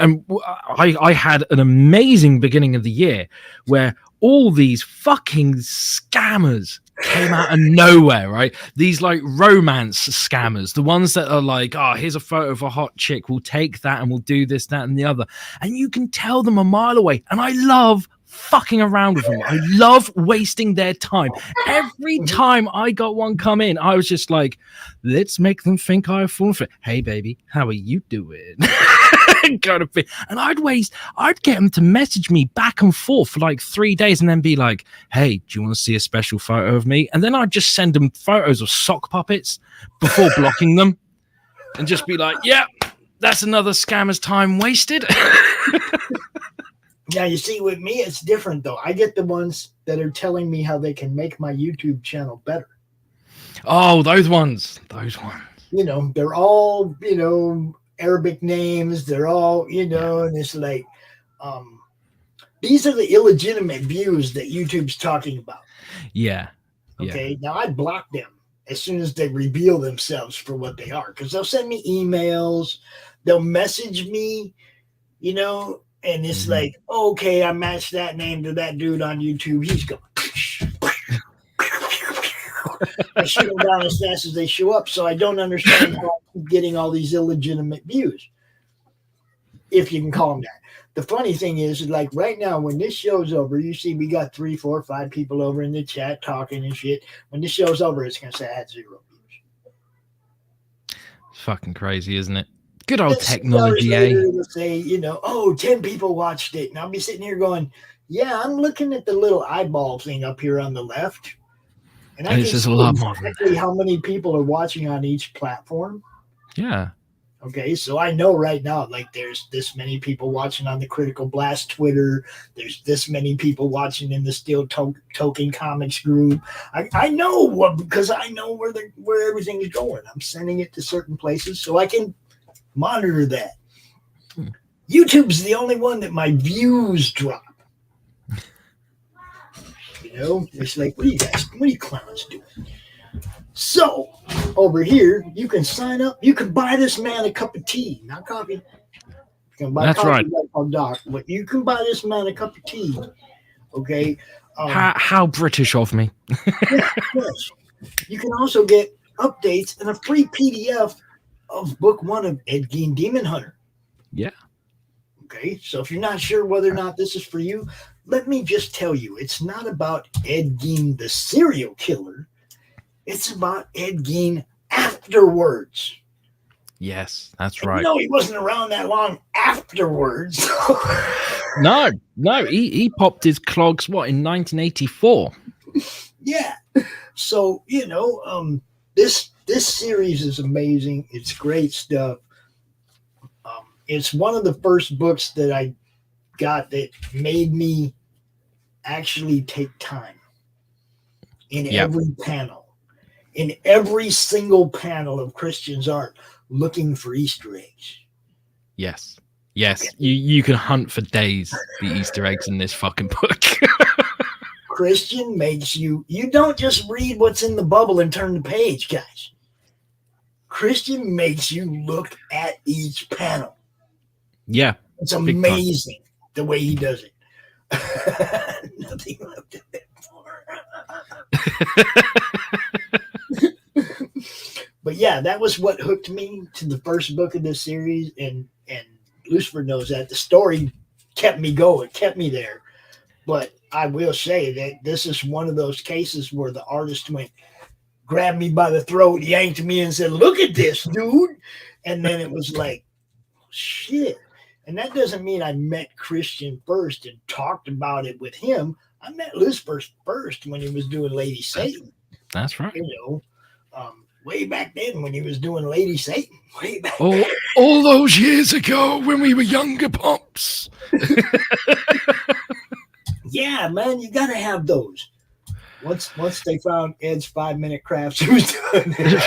I had an amazing beginning of the year where all these fucking scammers came out of nowhere, right? These like romance scammers, the ones that are like, oh, here's a photo of a hot chick, we'll take that and we'll do this, that, and the other. And you can tell them a mile away. And I love fucking around with them. I love wasting their time. Every time I got one come in, I was just like, let's make them think I've fallen for it. Hey, baby, how are you doing? Kind of thing. And I'd get them to message me back and forth for like 3 days and then be like, hey, do you want to see a special photo of me? And then I'd just send them photos of sock puppets before blocking them and just be like, yeah, that's another scammer's time wasted. Now, you see, with me, it's different, though. I get the ones that are telling me how they can make my YouTube channel better. Oh, those ones. They're all, Arabic names. They're all, and it's like, these are the illegitimate views that YouTube's talking about. Yeah. Okay. Now, I block them as soon as they reveal themselves for what they are, because they'll send me emails. They'll message me, and it's like, okay, I matched that name to that dude on YouTube. He's going. I shoot them down as fast as they show up. So I don't understand how I'm getting all these illegitimate views, if you can call them that. The funny thing is, like right now, when this show's over, you see we got 3, 4, 5 people over in the chat talking and shit. When this show's over, it's going to say I had 0 views. It's fucking crazy, isn't it? Good old technology, eh? It'll say, 10 people watched it. And I'll be sitting here going, yeah, I'm looking at the little eyeball thing up here on the left. And And I it's can just a see lot more than exactly how many people are watching on each platform. Yeah. Okay, so I know right now, like there's this many people watching on the Critical Blast Twitter. There's this many people watching in the Steel Toking Comics group. I know what, because I know where everything is going. I'm sending it to certain places so I can monitor that. YouTube's the only one that my views drop. You know, it's like, what are you clowns doing? So, over here, you can sign up. You can buy this man a cup of tea, not coffee. You can buy That's coffee right. on Doc, but you can buy this man a cup of tea. Okay. How British of me. Yes. You can also get updates and a free PDF of book 1 of Ed Gein Demon Hunter. Yeah. Okay. So if you're not sure whether or not this is for you, let me just tell you, it's not about Ed Gein the serial killer. It's about Ed Gein afterwards. Yes, that's And right. you know, he wasn't around that long afterwards. No, he popped his clogs, what, in 1984? Yeah. So, you know, this series is amazing. It's great stuff. It's one of the first books that I got that made me actually take time in every panel. In every single panel of Christian's art, looking for Easter eggs. Yes. Yes. You can hunt for days for Easter eggs in this fucking book. Christian makes you don't just read what's in the bubble and turn the page, guys. Christian makes you look at each panel. Yeah. It's amazing the way he does it. Nothing left in it for. But yeah, that was what hooked me to the first book of this series, and Lucifer knows that. The story kept me going, kept me there. But I will say that this is one of those cases where the artist grabbed me by the throat, yanked me, and said, "Look at this, dude." And then it was like, shit. And that doesn't mean I met Christian first and talked about it with him. I met Lucifer first when he was doing Lady Satan. That's right. You know, way back then when he was doing Lady Satan. Way back. All those years ago when we were younger pops. Yeah, man, you gotta have those. Once they found Ed's 5-minute crafts, he was doing it.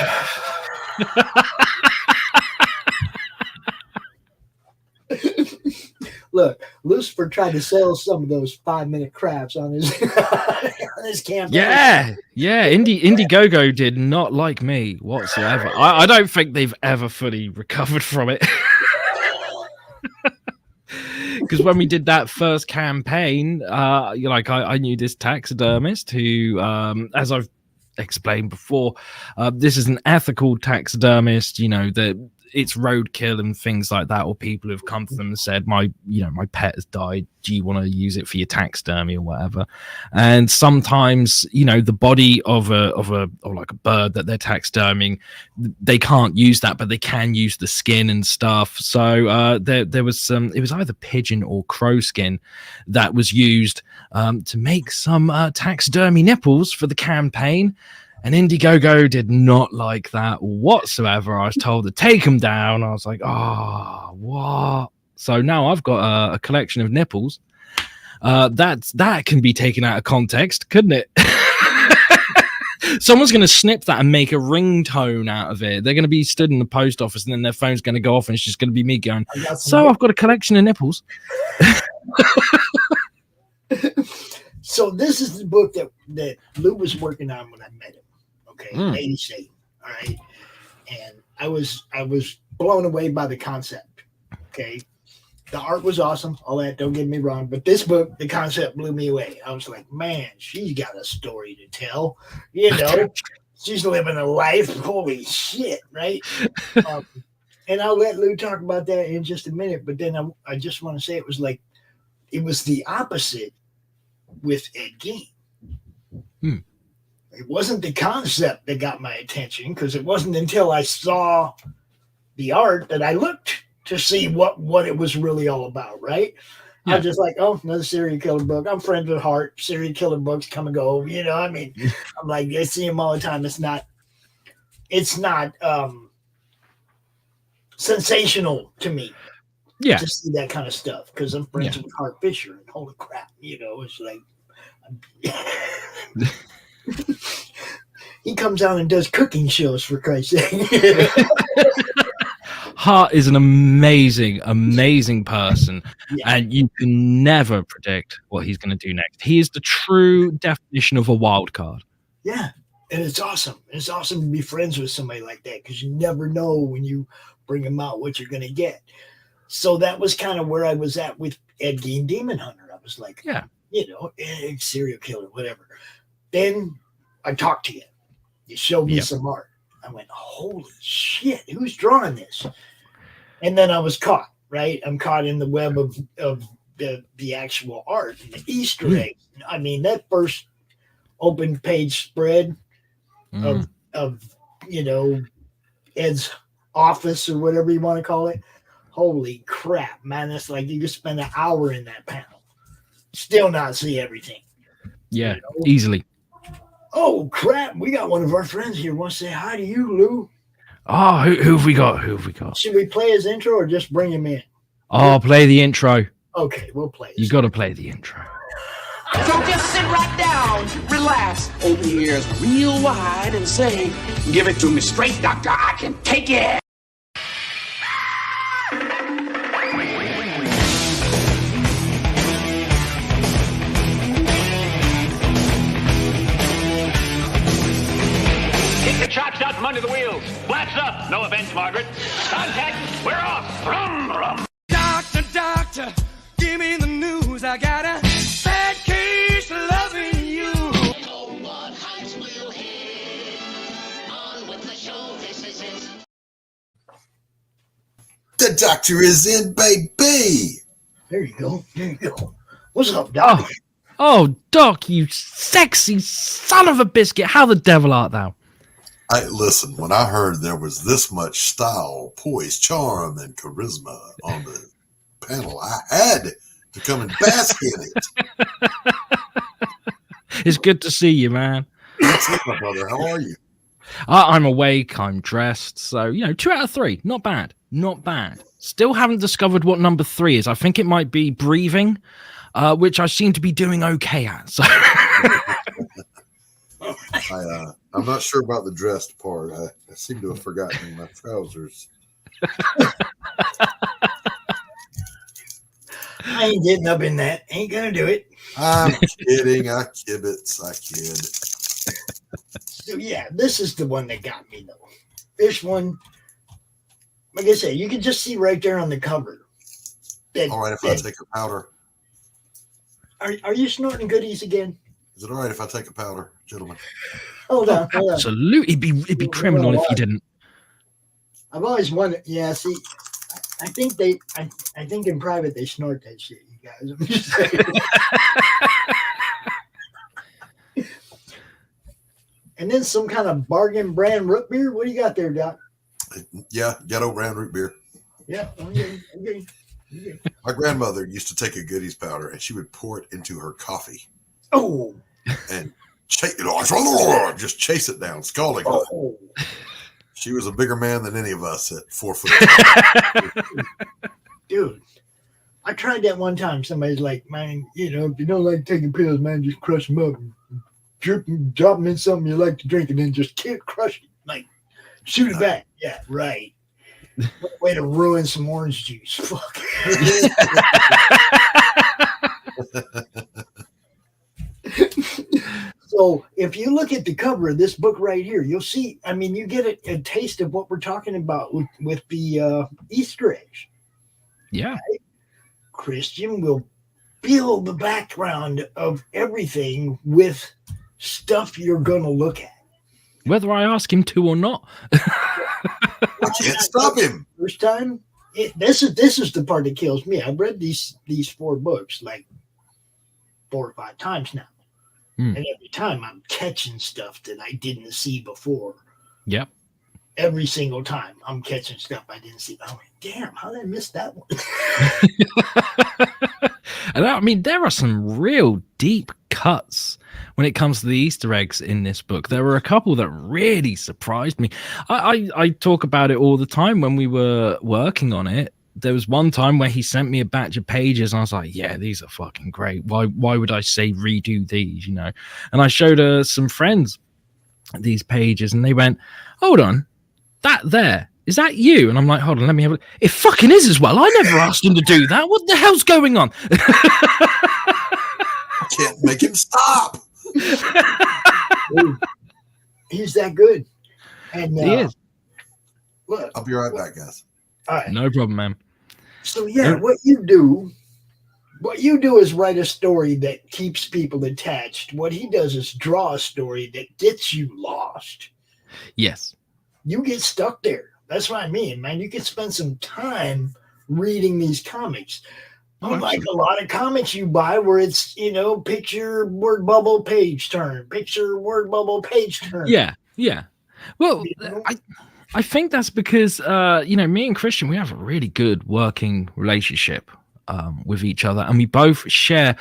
Look, Lucifer tried to sell some of those 5-minute crafts on his on his campaign. Yeah. Indiegogo did not like me whatsoever. I don't think they've ever fully recovered from it. Because when we did that first campaign, I knew this taxidermist who, as I've explained before, this is an ethical taxidermist. You know that it's roadkill and things like that, or people who've come to them and said, my pet has died. Do you want to use it for your taxidermy or whatever? And sometimes, the body of like a bird that they're taxiderming, they can't use that, but they can use the skin and stuff. So there was some, it was either pigeon or crow skin that was used to make some taxidermy nipples for the campaign. And Indiegogo did not like that whatsoever. I was told to take them down. I was like, oh, what? So now I've got a collection of nipples. That can be taken out of context, couldn't it? Someone's going to snip that and make a ringtone out of it. They're going to be stood in the post office and then their phone's going to go off and it's just going to be me going, so I've got a collection of nipples. So this is the book that Lou was working on when I met him. Okay, Lady Satan. All right, and I was blown away by the concept. Okay, the art was awesome, all that. Don't get me wrong, but this book, the concept blew me away. I was like, man, she's got a story to tell. She's living a life. Holy shit, right? And I'll let Lou talk about that in just a minute. But then I just want to say it was the opposite with Ed Gein. It wasn't the concept that got my attention, because it wasn't until I saw the art that I looked to see what it was really all about, right? Yeah. I'm just like, oh, another serial killer book. I'm friends with Hart. Serial killer books come and go. You know, I mean, I'm like, I see them all the time. It's not sensational to me Yeah. to see that kind of stuff because I'm friends with Hart Fisher, and holy crap, you know, it's like he comes out and does cooking shows, for Christ's sake. Hart is an amazing, amazing person, and you can never predict what he's going to do next. He is the true definition of a wild card. Yeah, and it's awesome. It's awesome to be friends with somebody like that because you never know when you bring them out what you're going to get. So that was kind of where I was at with Ed Gein Demon Hunter. I was like, you know, serial killer, whatever. Then I talked to you. You showed me some art. I went, holy shit, who's drawing this? And then I was caught, right? I'm caught in the web of the actual art and the Easter eggs. I mean, that first open page spread of you know, Ed's office or whatever you want to call it. Holy crap, man. It's like you could spend an hour in that panel. Still not see everything. Yeah, you know? Easily. Oh crap, we got one of our friends here. Wants to say hi to you, Lou. Oh, who have we got? Who have we got? Should we play his intro or just bring him in? Oh, play the intro. Okay, we'll play it. You got to play the intro. So just sit right down, relax, open your ears real wide and say, give it to me straight, doctor, I can take it. Kick the chocks out from under the wheels. Blast up. No offense, Margaret. Contact. We're off. Rum, rum. Doctor, doctor, give me the news. I got a bad case of loving you. Oh, what heights will hit? On with the show, this is it. The doctor is in, baby. There you go. There you go. What's up, Doc? Oh, Doc, you sexy son of a biscuit. How the devil art thou? Listen, when I heard there was this much style, poise, charm, and charisma on the panel, I had to come and bask in it. It's good to see you, man. What's up, my brother? How are you? I'm awake. I'm dressed. So, 2 out of 3. Not bad. Not bad. Still haven't discovered what number 3 is. I think it might be breathing, which I seem to be doing okay at. So. I'm not sure about the dressed part. I seem to have forgotten my trousers. I ain't getting up in that. Ain't gonna do it. I'm kidding. I kibitz. I kid. So yeah, this is the one that got me though. This one, like I said, you can just see right there on the cover. All right, if I take a powder. Are you snorting goodies again? Is it all right if I take a powder, gentlemen? Hold on. Absolutely. It'd be criminal if you didn't. I've always wondered. Yeah, see, I think in private they snort that shit, you guys. I'm just saying. And then some kind of bargain brand root beer. What do you got there, Doc? Yeah, ghetto brand root beer. Yeah, okay. My grandmother used to take a goodies powder and she would pour it into her coffee. Oh. And just chase it down, scalding. Oh. She was a bigger man than any of us at 4 foot. Dude, I tried that one time. Somebody's like, man, if you don't like taking pills, man, just crush them up and drop them in something you like to drink and then just crush it. Like, shoot it back. Yeah, right. Way to ruin some orange juice. Fuck. So if you look at the cover of this book right here, you'll see, you get a taste of what we're talking about with the Easter eggs. Yeah. Right? Christian will build the background of everything with stuff you're going to look at. Whether I ask him to or not. I can't stop him. First time, this is the part that kills me. I've read these 4 books like 4 or 5 times now. And every time I'm catching stuff that I didn't see before. Yep. Every single time I'm catching stuff I didn't see. Oh, damn, how did I miss that one? And I mean, there are some real deep cuts when it comes to the Easter eggs in this book. There were a couple that really surprised me. I talk about it all the time when we were working on it. There was one time where he sent me a batch of pages and I was like, yeah, these are fucking great. Why would I say redo these, you know? And I showed some friends these pages and they went, hold on, that there, is that you? And I'm like, hold on, let me have a look. It fucking is as well. I never asked him to do that. What the hell's going on? Can't make him stop. Dude, he's that good. And He is. Look, I'll be right back, guys. all right. No problem, man. So yeah, what you do is write a story that keeps people attached. What he does is draw a story that gets you lost. Yes. You get stuck there. That's what I mean, man. You can spend some time reading these comics. Unlike a lot of comics you buy where it's, you know, picture, word bubble, page turn, picture, word bubble, page turn. Yeah. Well, You know? I think that's because, you know, me and Christian, we have a really good working relationship with each other, and we both share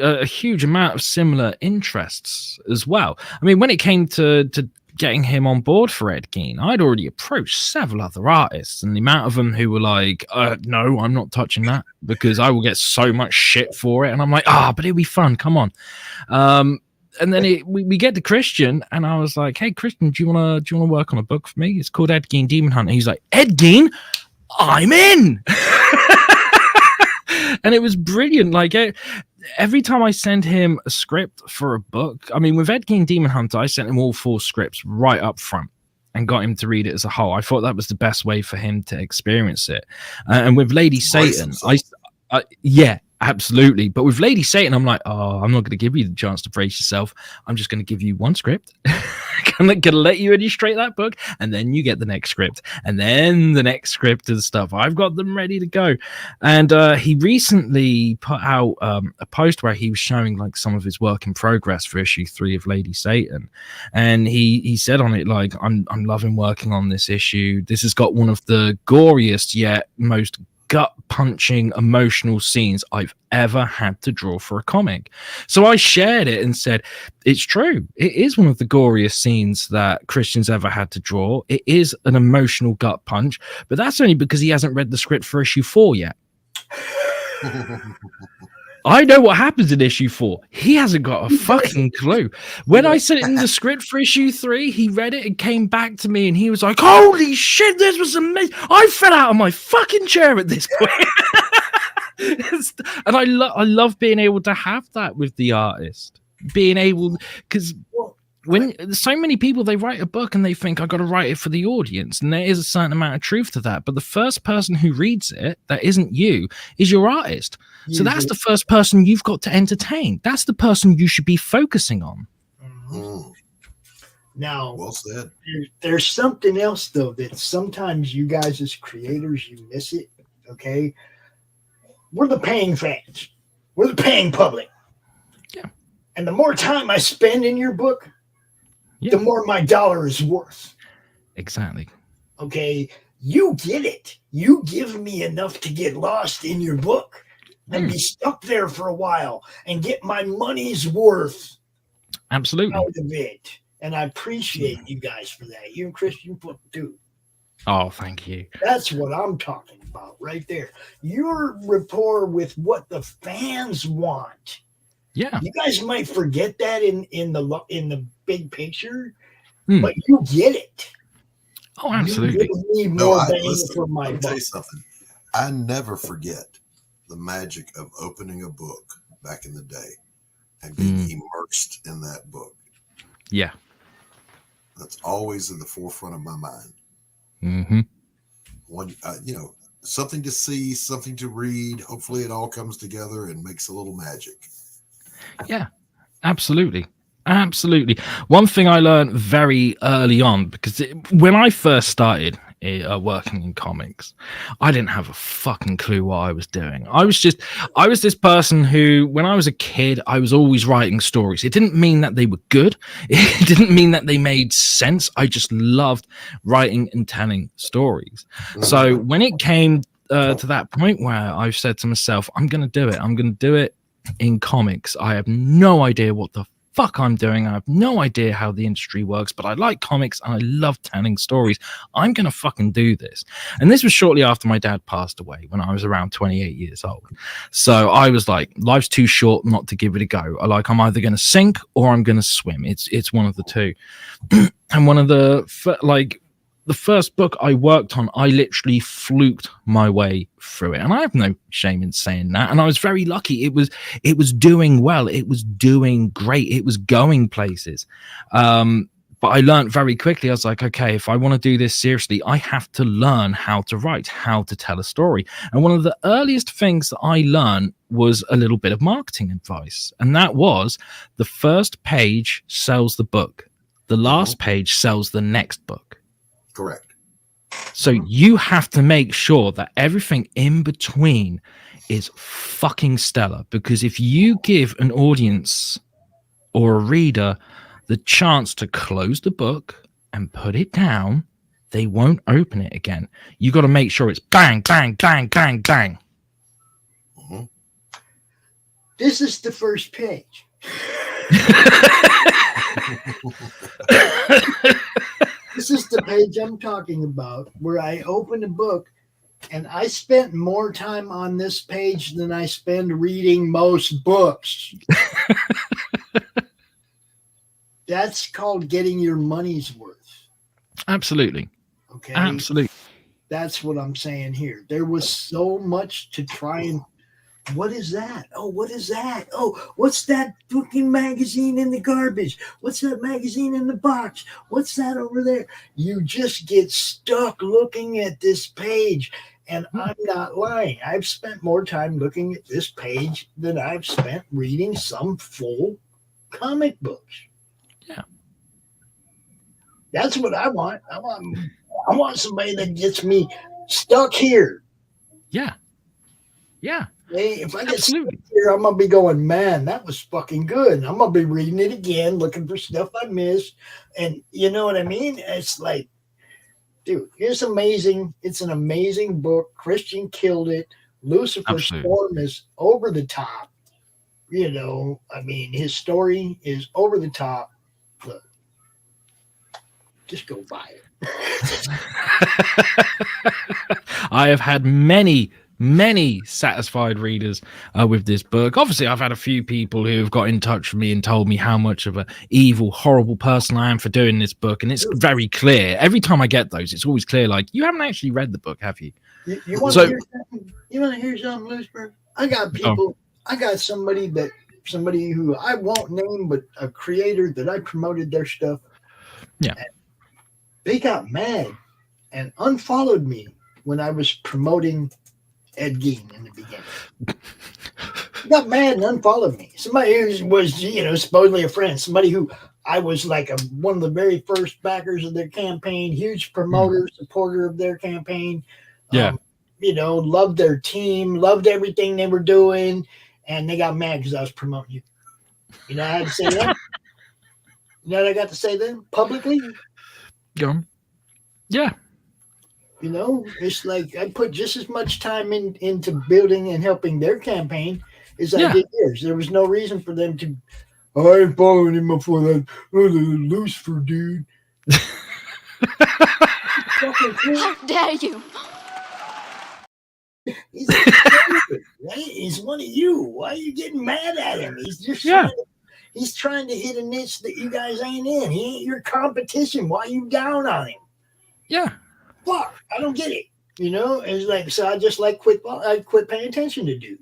a huge amount of similar interests as well. I mean, when it came to getting him on board for Ed Gein, I'd already approached several other artists, and the amount of them who were like, no, I'm not touching that because I will get so much shit for it. And I'm like, but it'll be fun. Come on. And then we get to Christian, and I was like, "Hey, Christian, do you wanna work on a book for me? It's called Ed Gein Demon Hunter." He's like, "Ed Gein, I'm in." And it was brilliant. Like every time I send him a script for a book, I mean, with Ed Gein Demon Hunter, I sent him all 4 scripts right up front and got him to read it as a whole. I thought that was the best way for him to experience it. And with Lady Satan, yeah. Absolutely. But with Lady Satan, I'm like, I'm not going to give you the chance to brace yourself. I'm just going to give you one script. I'm going to let you illustrate that book, and then you get the next script, and then the next script and stuff. I've got them ready to go. And he recently put out a post where he was showing like some of his work in progress for issue 3 of Lady Satan. And he said on it, like, I'm loving working on this issue. This has got one of the goriest yet most gut-punching emotional scenes I've ever had to draw for a comic. So I shared it and said, it's true. It is one of the goriest scenes that Christian's ever had to draw. It is an emotional gut punch, but that's only because he hasn't read the script for issue 4 yet. I know what happens in issue 4. He hasn't got a fucking clue. When I sent him the script for issue 3, he read it and came back to me and he was like, holy shit, this was amazing. I fell out of my fucking chair at this point. And I love being able to have that with the artist. Being able, because when so many people, they write a book and they think, I got to write it for the audience. And there is a certain amount of truth to that. But the first person who reads it, that isn't you, is your artist. So that's the first person you've got to entertain. That's the person you should be focusing on. Mm. Now, Well said. there's something else, though, that sometimes you guys as creators, you miss it, okay? We're the paying fans. We're the paying public. Yeah. And the more time I spend in your book, the more my dollar is worth. Exactly. Okay? You get it. You give me enough to get lost in your book and be stuck there for a while and get my money's worth Absolutely. out of it. And I appreciate you guys for that. You and Christian Foot too. Oh, thank you. That's what I'm talking about right there. Your rapport with what the fans want. Yeah. You guys might forget that in the big picture, but you get it. Oh, absolutely. You give me No, more I bang listen. for my Let me tell buck. you something. I never forget the magic of opening a book back in the day and being immersed in that book. Yeah. That's always in the forefront of my mind. Mm-hmm. One, something to see, something to read. Hopefully, it all comes together and makes a little magic. Yeah, absolutely. Absolutely. One thing I learned very early on, because when I first started working in comics, I didn't have a fucking clue what I was doing. I was this person who, when I was a kid, I was always writing stories. It didn't mean that they were good. It didn't mean that they made sense. I just loved writing and telling stories. So when it came to that point where I've said to myself, I'm going to do it. I'm going to do it in comics. I have no idea what the fuck I'm doing. I have no idea how the industry works, but I like comics and I love telling stories. I'm going to fucking do this. And this was shortly after my dad passed away when I was around 28 years old. So I was like, life's too short not to give it a go. I'm either going to sink or I'm going to swim. It's one of the two. And one of the first book I worked on, I literally fluked my way through it. And I have no shame in saying that. And I was very lucky. It was doing well. It was doing great. It was going places. But I learned very quickly. I was like, okay, if I want to do this seriously, I have to learn how to write, how to tell a story. And one of the earliest things that I learned was a little bit of marketing advice. And that was the first page sells the book. The last page sells the next book. Correct. So you have to make sure that everything in between is fucking stellar, because if you give an audience or a reader the chance to close the book and put it down, they won't open it again. You got to make sure it's bang, bang, bang, bang, bang. Mm-hmm. This is the first page. This is the page I'm talking about, where I opened a book, and I spent more time on this page than I spend reading most books. That's called getting your money's worth. Absolutely. Okay. Absolutely. That's what I'm saying here. There was so much to try and. What is that? Oh, what is that? Oh, what's that fucking magazine in the garbage? What's that magazine in the box? What's that over there? You just get stuck looking at this page. And I'm not lying. I've spent more time looking at this page than I've spent reading some full comic books. Yeah. That's what I want. I want somebody that gets me stuck here. Yeah. Yeah. Hey, if I get stuck here, I'm gonna be going, man, that was fucking good. I'm gonna be reading it again, looking for stuff I missed, and you know what I mean. It's like, dude, it's amazing. It's an amazing book. Christian killed it. Lucifer Strorm is over the top. You know, I mean, his story is over the top. Look, just go buy it. I have had many satisfied readers with this book. Obviously, I've had a few people who have got in touch with me and told me how much of an evil, horrible person I am for doing this book. And it's very clear. Every time I get those, it's always clear, like, you haven't actually read the book, have you? You want to hear something? You want to hear something, Lucifer? I got people. I got somebody who I won't name, but a creator that I promoted their stuff. Yeah. They got mad and unfollowed me when I was promoting Ed Gein in the beginning. He got mad and unfollowed me. Somebody who was, you know, supposedly a friend. Somebody who I was like one of the very first backers of their campaign, huge promoter, supporter of their campaign. Yeah. You know, loved their team, loved everything they were doing, and they got mad because I was promoting you. You know, I had to say that. You know what I got to say then publicly? Go on. Yeah. You know, it's like I put just as much time into building and helping their campaign as I did yours. There was no reason for them to. Oh, I ain't following him up for that. Oh, the Lucifer dude. How dare you? He's right? He's one of you. Why are you getting mad at him? He's just he's trying to hit a niche that you guys ain't in. He ain't your competition. Why are you down on him? Yeah. Fuck, I don't get it. You know, it's like, so I just like I quit paying attention to dude.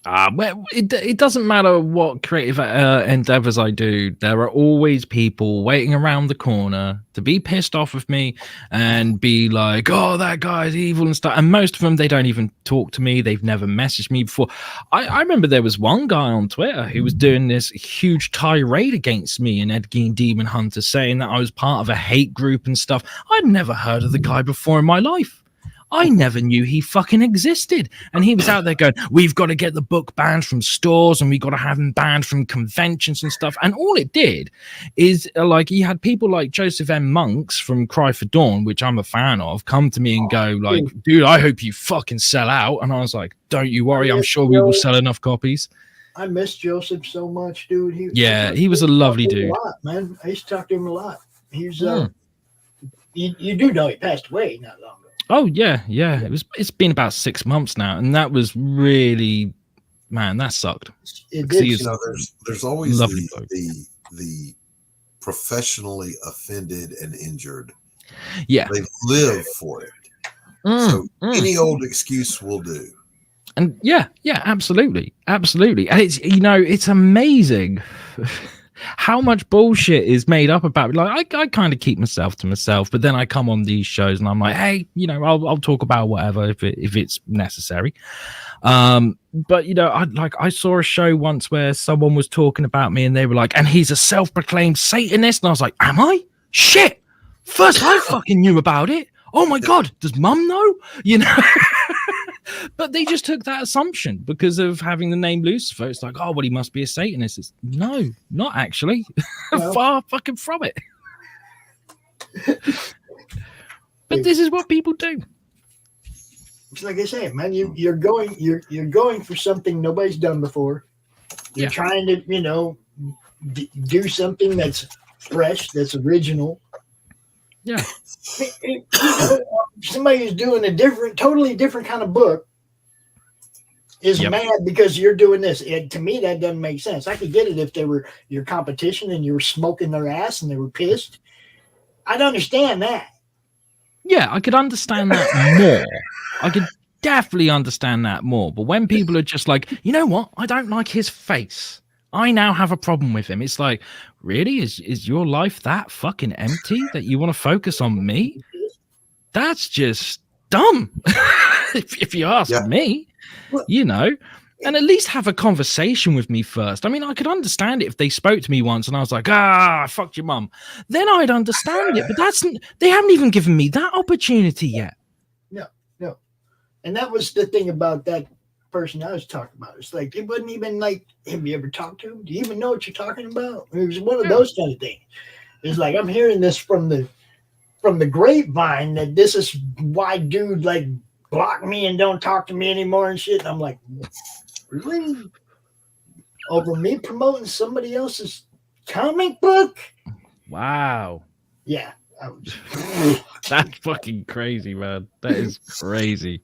Well, it doesn't matter what creative endeavors I do. There are always people waiting around the corner to be pissed off with me and be like, oh, that guy's evil and stuff. And most of them, they don't even talk to me. They've never messaged me before. I remember there was one guy on Twitter who was doing this huge tirade against me and Ed Gein Demon Hunter, saying that I was part of a hate group and stuff. I'd never heard of the guy before in my life. I never knew he fucking existed. And he was out there going, we've got to get the book banned from stores and we've got to have him banned from conventions and stuff. And all it did is like, he had people like Joseph M. Monks from Cry for Dawn, which I'm a fan of, come to me and go like, dude, I hope you fucking sell out. And I was like, don't you worry. I'm sure we will sell enough copies. I miss Joseph so much, dude. He was a lovely dude. A lot, man. I used to talk to him a lot. He's you do know he passed away not long ago. Oh yeah. It's been about 6 months now, and that was really, man, that sucked. There's always the professionally offended and injured. Yeah, they live for it. So any old excuse will do. And yeah, absolutely. And it's, it's amazing how much bullshit is made up about it. Like I kind of keep myself to myself, but then I come on these shows and I'm like, hey, I'll talk about whatever if it's necessary. But I saw a show once where someone was talking about me and they were like, and he's a self-proclaimed Satanist, and I was like, am I? Shit! First I fucking knew about it. Oh my god, does mum know? But they just took that assumption because of having the name Lucifer. It's like, oh, well, he must be a Satanist. It's, no, not actually. Well, far fucking from it. But this is what people do. It's like I say, man, you're going for something nobody's done before. You're trying to, do something that's fresh, that's original. Yeah. Somebody who's doing a totally different kind of book is mad because you're doing this. To me, that doesn't make sense. I could get it if they were your competition and you were smoking their ass and they were pissed. I'd understand that. Yeah, I could understand that more. I could definitely understand that more. But when people are just like, you know what? I don't like his face. I now have a problem with him. It's like, really? Is your life that fucking empty that you want to focus on me? That's just dumb. if you ask me, and at least have a conversation with me first. I mean, I could understand it if they spoke to me once and I was like, I fucked your mum. Then I'd understand it. But they haven't even given me that opportunity yet. No. And that was the thing about that person I was talking about. It's like, it wasn't even like, have you ever talked to him? Do you even know what you're talking about? It was one of those kind of things. It's like, I'm hearing this from the grapevine that this is why dude like block me and don't talk to me anymore and shit. And I'm like, really? Over me promoting somebody else's comic book? Wow. Yeah. That's fucking crazy, man. That is crazy.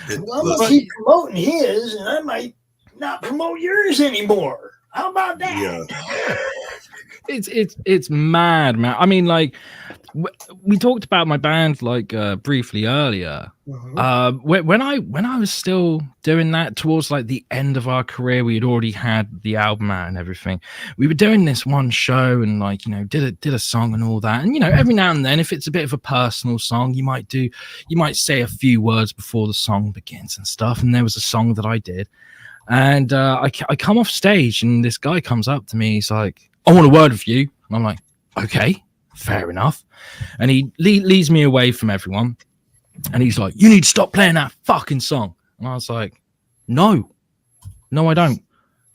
Well, I'm gonna keep promoting his, and I might not promote yours anymore. How about that? Yeah. It's mad, man. I mean, like, we talked about my band like briefly earlier. When I was still doing that towards like the end of our career, we had already had the album out and everything. We were doing this one show and like, did a song and all that. And every now and then, if it's a bit of a personal song, you might say a few words before the song begins and stuff. And there was a song that I did, and I come off stage and this guy comes up to me. He's like, I want a word with you. And I'm like, okay, fair enough. And he leads me away from everyone. And he's like, you need to stop playing that fucking song. And I was like, no, I don't.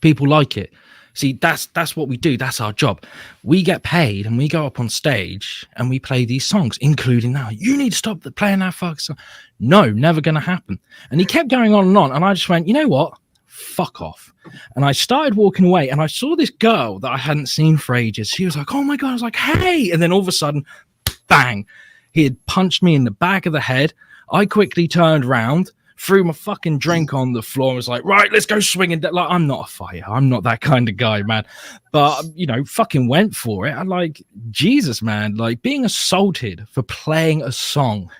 People like it. See, that's what we do. That's our job. We get paid and we go up on stage and we play these songs, including now. You need to stop playing that fucking song. No, never going to happen. And he kept going on. And I just went, you know what? Fuck off. And I started walking away and I saw this girl that I hadn't seen for ages. She was like, oh my God. I was like, hey. And then all of a sudden, bang, he had punched me in the back of the head. I quickly turned around, threw my fucking drink on the floor and was like, right, let's go swinging. Like, I'm not a fighter. I'm not that kind of guy, man. But, fucking went for it. I'm like, Jesus, man, like being assaulted for playing a song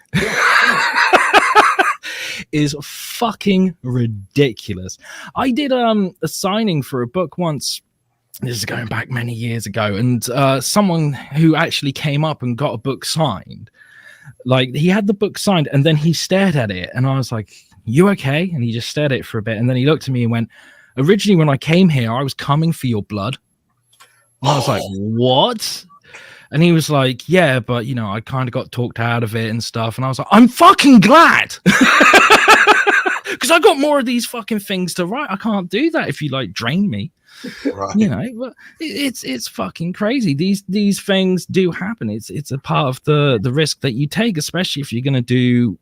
is fucking ridiculous. I did a signing for a book once. This is going back many years ago, and someone who actually came up and got a book signed, like he had the book signed and then he stared at it and I was like, you okay? And he just stared at it for a bit and then he looked at me and went, originally when I came here I was coming for your blood. And I was like, what? And he was like, yeah, but you know, I kind of got talked out of it and stuff. And I was like, I'm fucking glad. Because I got more of these fucking things to write. I can't do that if you like drain me. Right. You know, but it's fucking crazy. These things do happen. It's a part of the risk that you take, especially if you're gonna do.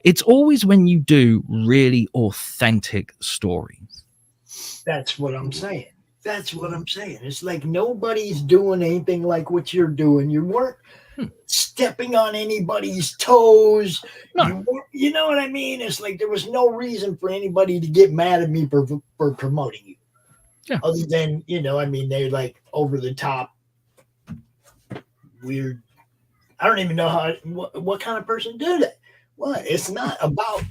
It's always when you do really authentic stories. That's what I'm saying. That's what I'm saying. It's like nobody's doing anything like what you're doing. You weren't stepping on anybody's toes. No. You know what I mean? It's like there was no reason for anybody to get mad at me for promoting you. Yeah. Other than, you know, I mean, they're like over the top, weird. I don't even know what kind of person do that. What? It's not about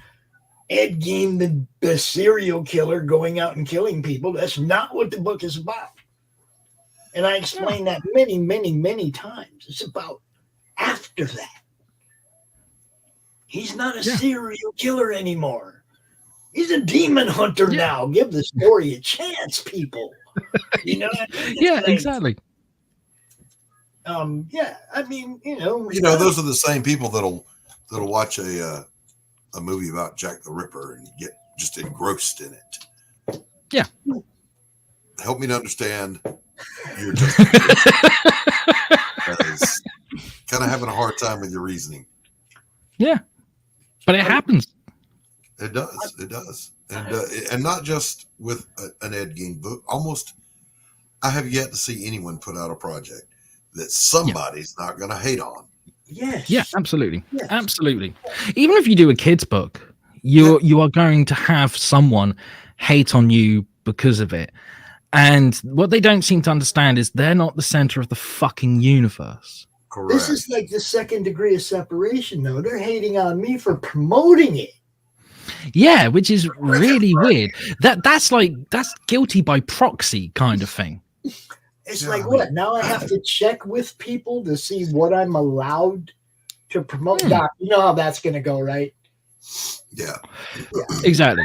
Ed Gein, the serial killer, going out and killing people. That's not what the book is about. And I explained that many, many, many times. It's about after that. He's not a serial killer anymore. He's a demon hunter now. Give the story a chance, people. You know what I mean? Yeah, exactly. Yeah, I mean, you know, those are the same people that'll watch a movie about Jack the Ripper and get just engrossed in it. Yeah. Help me to understand your because kind of having a hard time with your reasoning. Yeah, but it happens. It does. It does. And not just with an Ed Gein book. Almost, I have yet to see anyone put out a project that somebody's not going to hate on. Yes. Yeah, absolutely. Yes. Absolutely. Even if you do a kid's book, you are going to have someone hate on you because of it. And what they don't seem to understand is they're not the center of the fucking universe. Correct. This is like the second degree of separation, though. They're hating on me for promoting it. Yeah, which is really weird. That's guilty by proxy kind of thing. It's like, what? Now I have to check with people to see what I'm allowed to promote. Doc, you know how that's going to go, right? Yeah. Exactly.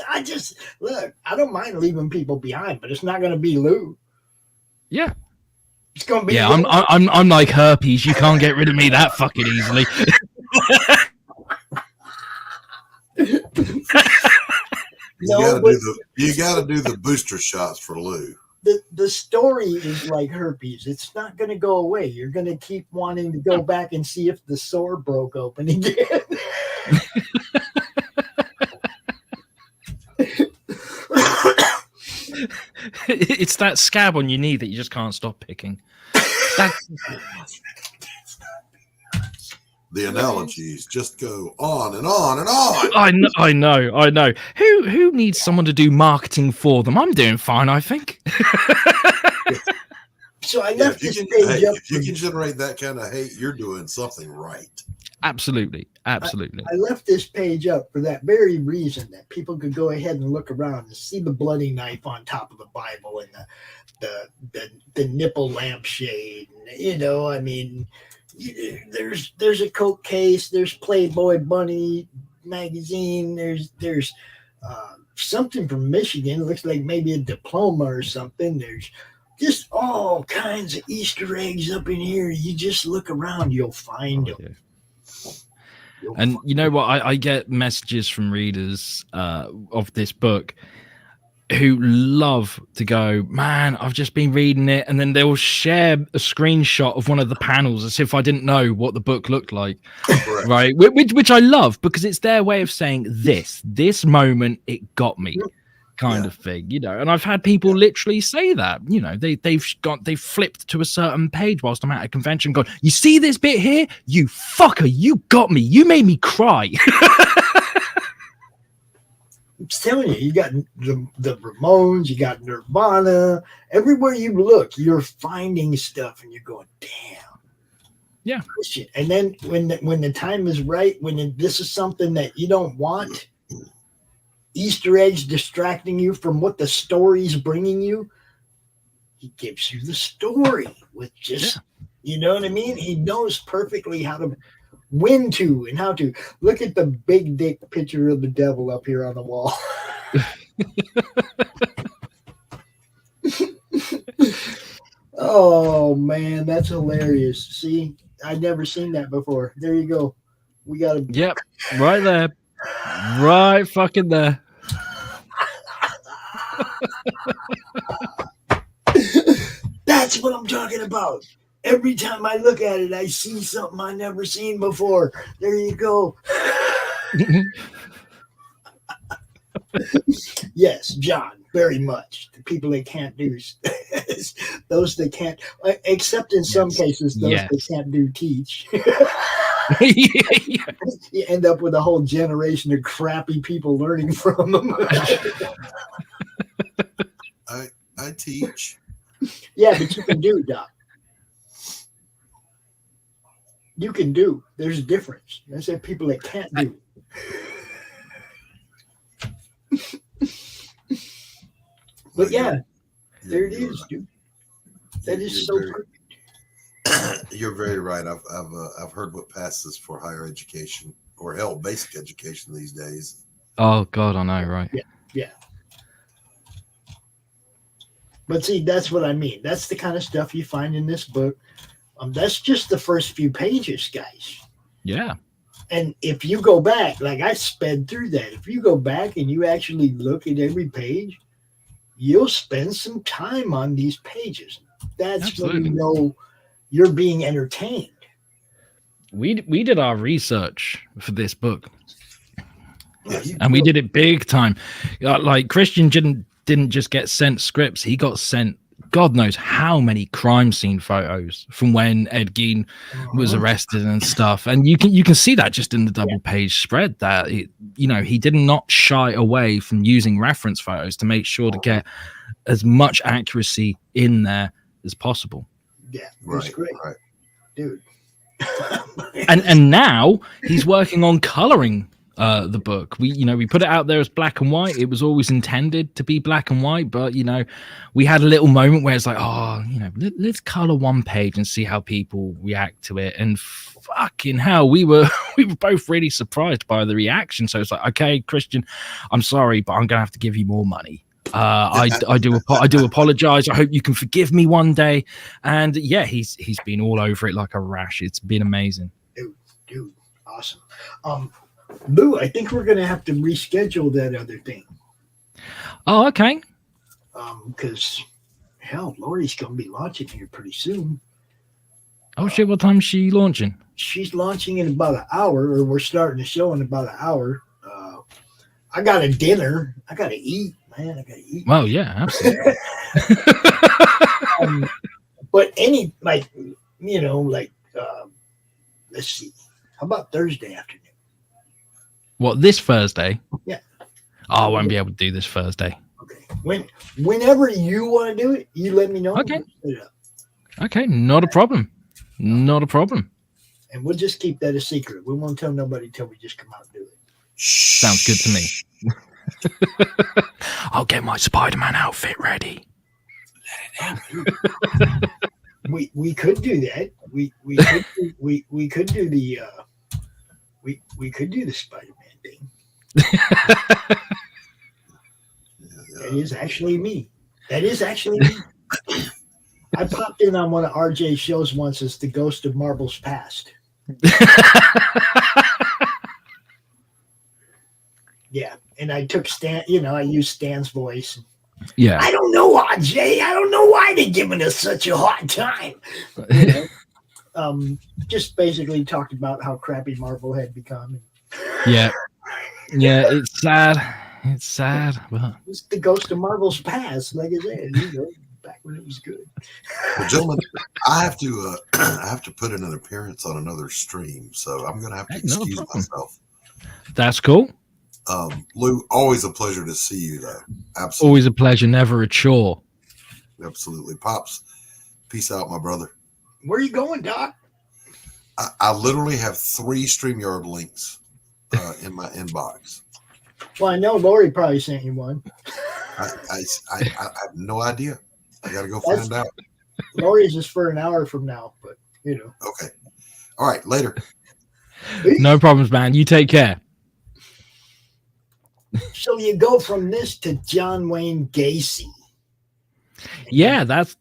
I just, look, I don't mind leaving people behind, but it's not going to be Lou. Yeah. It's going to be Yeah, Lou. I'm like herpes. You can't get rid of me that fucking easily. You got to do the booster shots for Lou. The story is like herpes. It's not going to go away. You're going to keep wanting to go back and see if the sore broke open again. It's that scab on your knee that you just can't stop picking. The analogies just go on and on and on. I know. Who needs someone to do marketing for them? I'm doing fine, I think. So I left this page up. If you can generate that kind of hate, you're doing something right. Absolutely. I left this page up for that very reason, that people could go ahead and look around and see the bloody knife on top of the Bible and the nipple lampshade. And, you know, I mean, there's a Coke case, there's Playboy Bunny magazine, there's something from Michigan. It looks like maybe a diploma or something. There's just all kinds of Easter eggs up in here. You just look around, you'll find them. Yeah. And you know what? I get messages from readers of this book who love to go, man, I've just been reading it. And then they'll share a screenshot of one of the panels as if I didn't know what the book looked like. Right. Which I love, because it's their way of saying this moment, it got me kind of thing, you know. And I've had people literally say that, you know, they've flipped to a certain page whilst I'm at a convention going, you see this bit here? You fucker, you got me. You made me cry. I'm telling you, you got the Ramones, you got Nirvana. Everywhere you look, you're finding stuff, and you're going, damn. Yeah. And then when the time is right, this is something that you don't want, Easter eggs distracting you from what the story's bringing you, he gives you the story with just, you know what I mean? He knows perfectly how to when to and how to. Look at the big dick picture of the devil up here on the wall. Oh man, that's hilarious. See, I'd never seen that before. There you go. We got to. Yep, right there, right fucking there. That's what I'm talking about. Every time I look at it, I see something I never seen before. There you go. Yes, John, very much. The people that can't do, those that can't, except in some cases, those that can't do teach. You end up with a whole generation of crappy people learning from them. I teach. Yeah, but you can do, Doc. You can do. There's a difference. I said people that can't do. But yeah, there it is, dude. That is so perfect. You're very right. I've heard what passes for higher education, or hell, basic education these days. Oh God, I know, right? Yeah. But see, that's what I mean. That's the kind of stuff you find in this book. That's just the first few pages, guys. Yeah. And if you go back, like I sped through that, if you go back and you actually look at every page, you'll spend some time on these pages. That's when you know you're being entertained. We did our research for this book, and we did it big time. Like Christian didn't just get sent scripts; he got sent God knows how many crime scene photos from when Ed Gein was arrested and stuff. And you can see that just in the double page spread that he did not shy away from using reference photos to make sure to get as much accuracy in there as possible. Yeah, that's great. Right. Dude. and now he's working on coloring the book. We put it out there as black and white. It was always intended to be black and white, but we had a little moment where it's like, let's color one page and see how people react to it. And fucking hell, we were both really surprised by the reaction. So it's like, okay, Christian, I'm sorry, but I'm gonna have to give you more money. I do apologize. I hope you can forgive me one day. And yeah, he's been all over it like a rash. It's been amazing. Dude, awesome. Lou, I think we're going to have to reschedule that other thing. Oh, okay. Because, hell, Laurie's going to be launching here pretty soon. Oh, shit. What time is she launching? She's launching in about an hour, or we're starting the show in about an hour. I got a dinner. I got to eat, man. I got to eat. Well, yeah, absolutely. But let's see. How about Thursday afternoon? What, this Thursday? Yeah. Oh, I won't be able to do this Thursday. Okay. Whenever you want to do it, you let me know. Okay. Okay, not a problem. Not a problem. And we'll just keep that a secret. We won't tell nobody till we just come out and do it. Sounds good to me. I'll get my Spider-Man outfit ready. We could do that. We could do the we could do the Spider-Man thing. That is actually me. I popped in on one of RJ's shows once as the ghost of Marvel's past. Yeah, and I took Stan. I used Stan's voice. Yeah. I don't know, RJ. I don't know why they're giving us such a hard time. Just basically talked about how crappy Marvel had become. Yeah. Yeah, it's sad. It's sad. But it's the ghost of Marvel's past, like I said, back when it was good. Well, gentlemen, I have to put in an appearance on another stream, so I'm going to have to excuse myself. That's cool. Lou, always a pleasure to see you, though. Absolutely. Always a pleasure, never a chore. Absolutely. Pops, peace out, my brother. Where are you going, Doc? I literally have 3 StreamYard links in my inbox. Well, I know Laurie probably sent you one. I have no idea. I got to go find out. Laurie's is for an hour from now, but Okay. All right. Later. No problems, man. You take care. So you go from this to John Wayne Gacy. Yeah, that's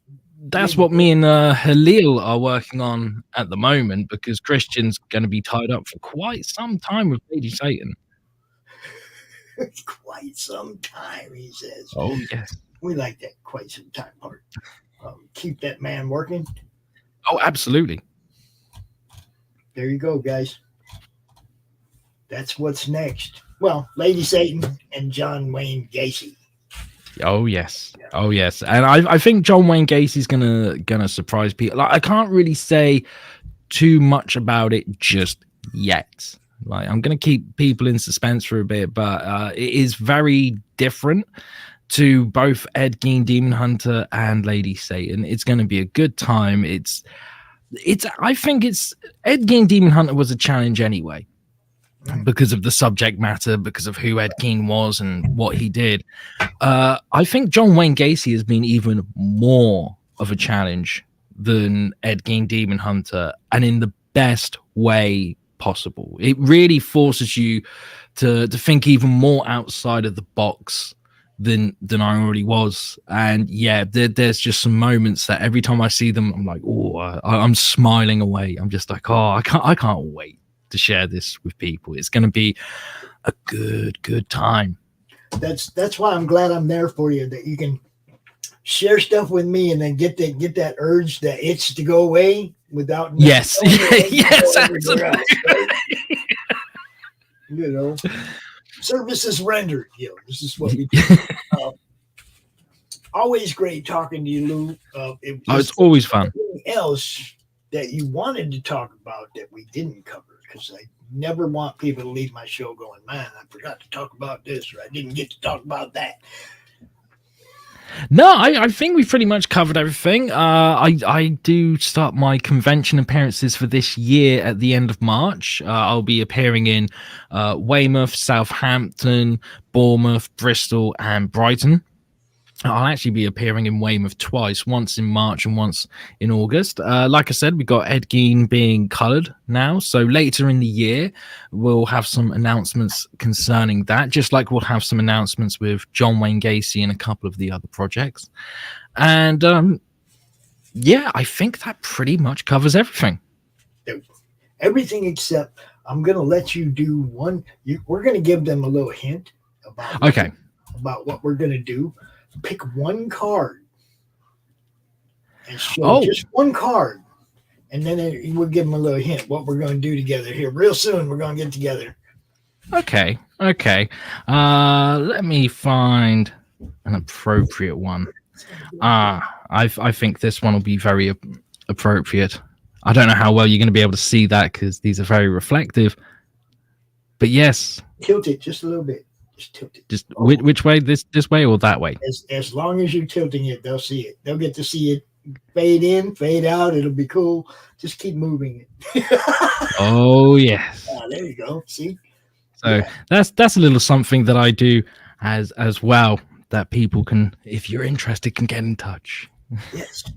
that's what me and Halil are working on at the moment, because Christian's going to be tied up for quite some time with Lady Satan. Quite some time, he says. Oh, yes. We like that quite some time part. Keep that man working. Oh, absolutely. There you go, guys. That's what's next. Well, Lady Satan and John Wayne Gacy. Oh yes, oh yes, and I think John Wayne Gacy's gonna surprise people. Like, I can't really say too much about it just yet. Like, I'm gonna keep people in suspense for a bit, but it is very different to both Ed Gein Demon Hunter and Lady Satan. It's gonna be a good time. It's I think it's Ed Gein Demon Hunter was a challenge anyway, because of the subject matter, because of who Ed Gein was and what he did. I think John Wayne Gacy has been even more of a challenge than Ed Gein Demon Hunter, and in the best way possible. It really forces you to think even more outside of the box than I already was. And yeah, there's just some moments that every time I see them, I'm like, oh, I'm smiling away. I'm just like, oh, I can't wait to share this with people. It's going to be a good time. That's why I'm glad I'm there for you, that you can share stuff with me and then get that urge, that itch to go away without. Yes. Yes, absolutely. Else, right? You know, services rendered. You know, this is what we do. Always great talking to you, Lou. It's always fun. Anything else that you wanted to talk about that we didn't cover? Because I never want people to leave my show going, man, I forgot to talk about this, or I didn't get to talk about that. No, I think we've pretty much covered everything. I do start my convention appearances for this year at the end of March. I'll be appearing in Weymouth, Southampton, Bournemouth, Bristol, and Brighton. I'll actually be appearing in Weymouth twice, once in March and once in August. Like I said, we've got Ed Gein being coloured now. So later in the year, we'll have some announcements concerning that, just like we'll have some announcements with John Wayne Gacy and a couple of the other projects. And yeah, I think that pretty much covers everything. Everything except I'm going to let you do one. We're going to give them a little hint about what we're going to do. Pick one card and show just one card, and then we'll give them a little hint what we're going to do together here real soon. We're going to get together. Okay. Let me find an appropriate one. I think this one will be very appropriate. I don't know how well you're going to be able to see that because these are very reflective. But yes, tilt it just a little bit. Just tilt it. Just which way? This way or that way? As long as you're tilting it, they'll see it. They'll get to see it fade in, fade out. It'll be cool. Just keep moving it. Oh yes. There you go. See. So that's a little something that I do as well, that people can, if you're interested, can get in touch.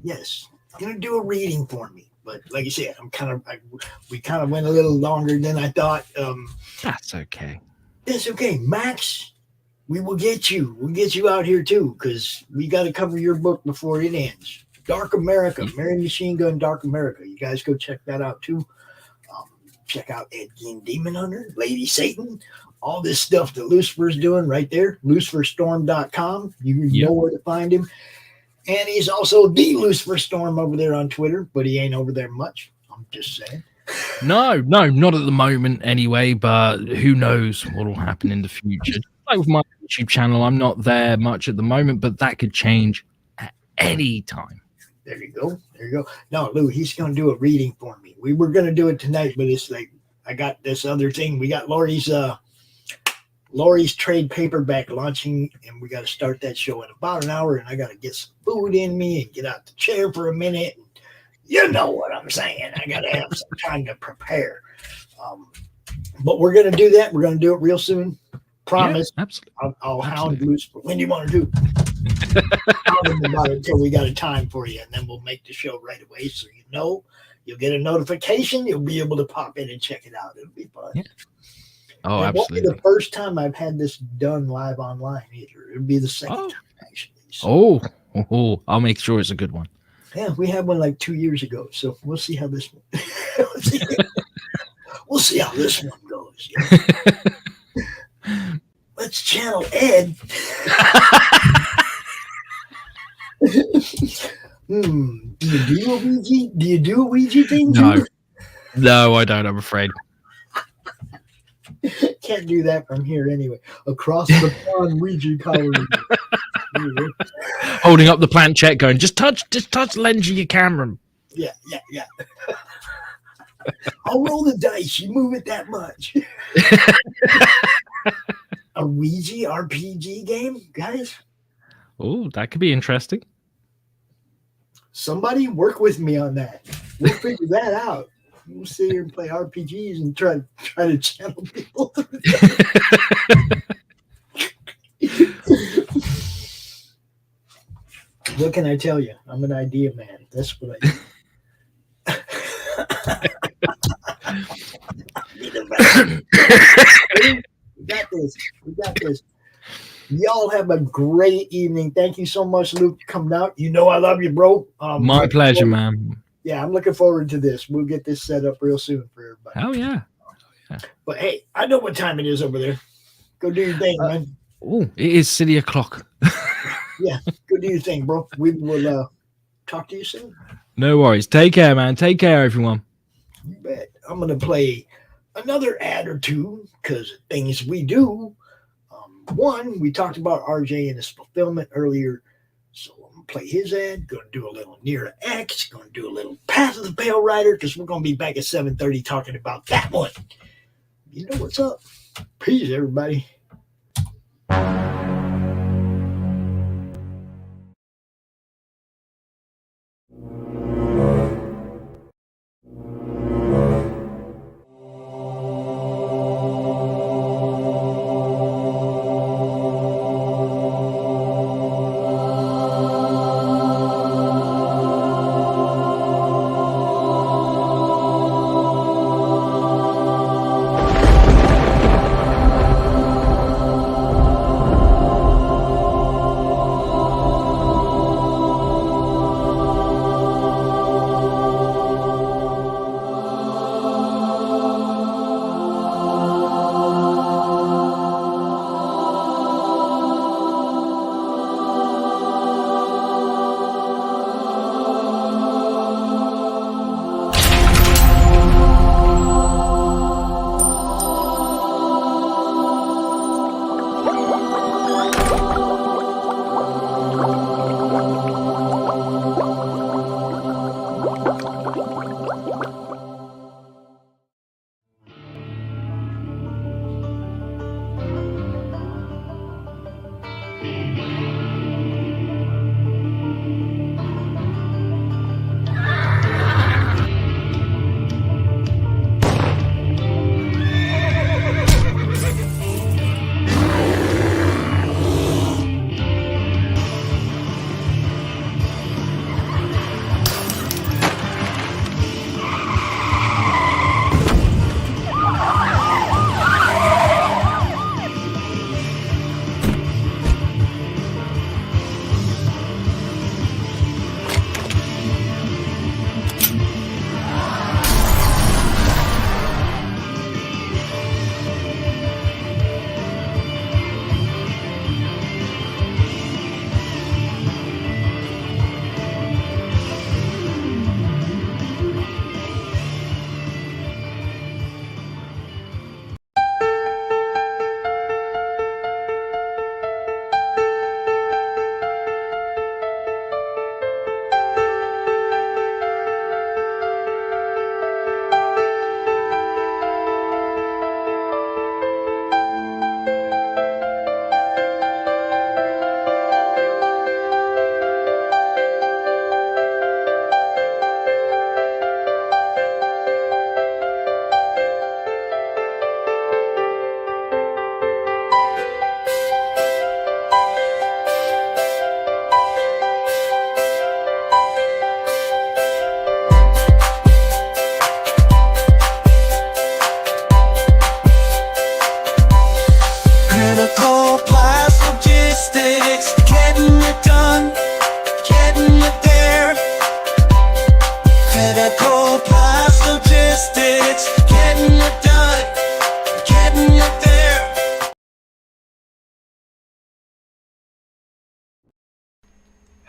Yes. I'm gonna do a reading for me, but like you said, we kind of went a little longer than I thought. That's okay. That's okay, Max. We will get you. We'll get you out here too, because we got to cover your book before it ends. Dark America, Mary Machine Gun, Dark America. You guys go check that out too. Check out Ed Gein Demon Hunter, Lady Satan, all this stuff that Lucifer's doing right there. LuciferStorm.com. You know where to find him. And he's also the Lucifer Storm over there on Twitter, but he ain't over there much. I'm just saying. No, not at the moment anyway, but who knows what will happen in the future. Like with my YouTube channel, I'm not there much at the moment, but that could change at any time. There you go. No, Lou, he's going to do a reading for me. We were going to do it tonight, but it's like I got this other thing. We got Laurie's trade paperback launching, and we got to start that show in about an hour, and I got to get some food in me and get out the chair for a minute. You know what I'm saying. I got to have some time to prepare. But we're going to do that. We're going to do it real soon. Promise. Yeah, absolutely. I'll hound Lucifer. When do you want to do? Hound him about it until we got a time for you, and then we'll make the show right away. So you know, you'll get a notification. You'll be able to pop in and check it out. It'll be fun. Yeah. Oh, it absolutely. won't be the first time I've had this done live online either. It'll be the second time, actually. So. Oh, I'll make sure it's a good one. Yeah, we had one like 2 years ago, so we'll see how this one. we'll see how this one goes. Yeah. Let's channel Ed. Do you do a Ouija? Do you do a Ouija thing? No, no, I don't. I'm afraid. Can't do that from here anyway. Across the pond, Ouija colony. Holding up the planchette, going, just touch the lens of your camera. Yeah. I'll roll the dice. You move it that much. A Ouija RPG game, guys? Oh, that could be interesting. Somebody work with me on that. We'll figure that out. We'll sit here and play RPGs and try to channel people. What can I tell you? I'm an idea man. That's what I do. We got this. Y'all have a great evening. Thank you so much, Luke, for coming out. You know I love you, bro. My pleasure, man. Yeah, I'm looking forward to this. We'll get this set up real soon for everybody. Oh, yeah. But hey, I know what time it is over there. Go do your thing, man. Oh, it is city o'clock. Yeah, go do your thing, bro. We will talk to you soon. No worries. Take care, man. Take care, everyone. You bet. I'm going to play another ad or two because things we do. One, we talked about RJ and his fulfillment earlier. So I'm going to play his ad. Going to do a little Near X. Going to do a little Path of the Pale Rider because we're going to be back at 7:30 talking about that one. You know what's up. Peace, everybody.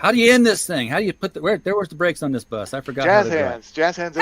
How do you end this thing? How do you put the where's the brakes on this bus? I forgot. Jazz how to do it. hands. Jazz hands are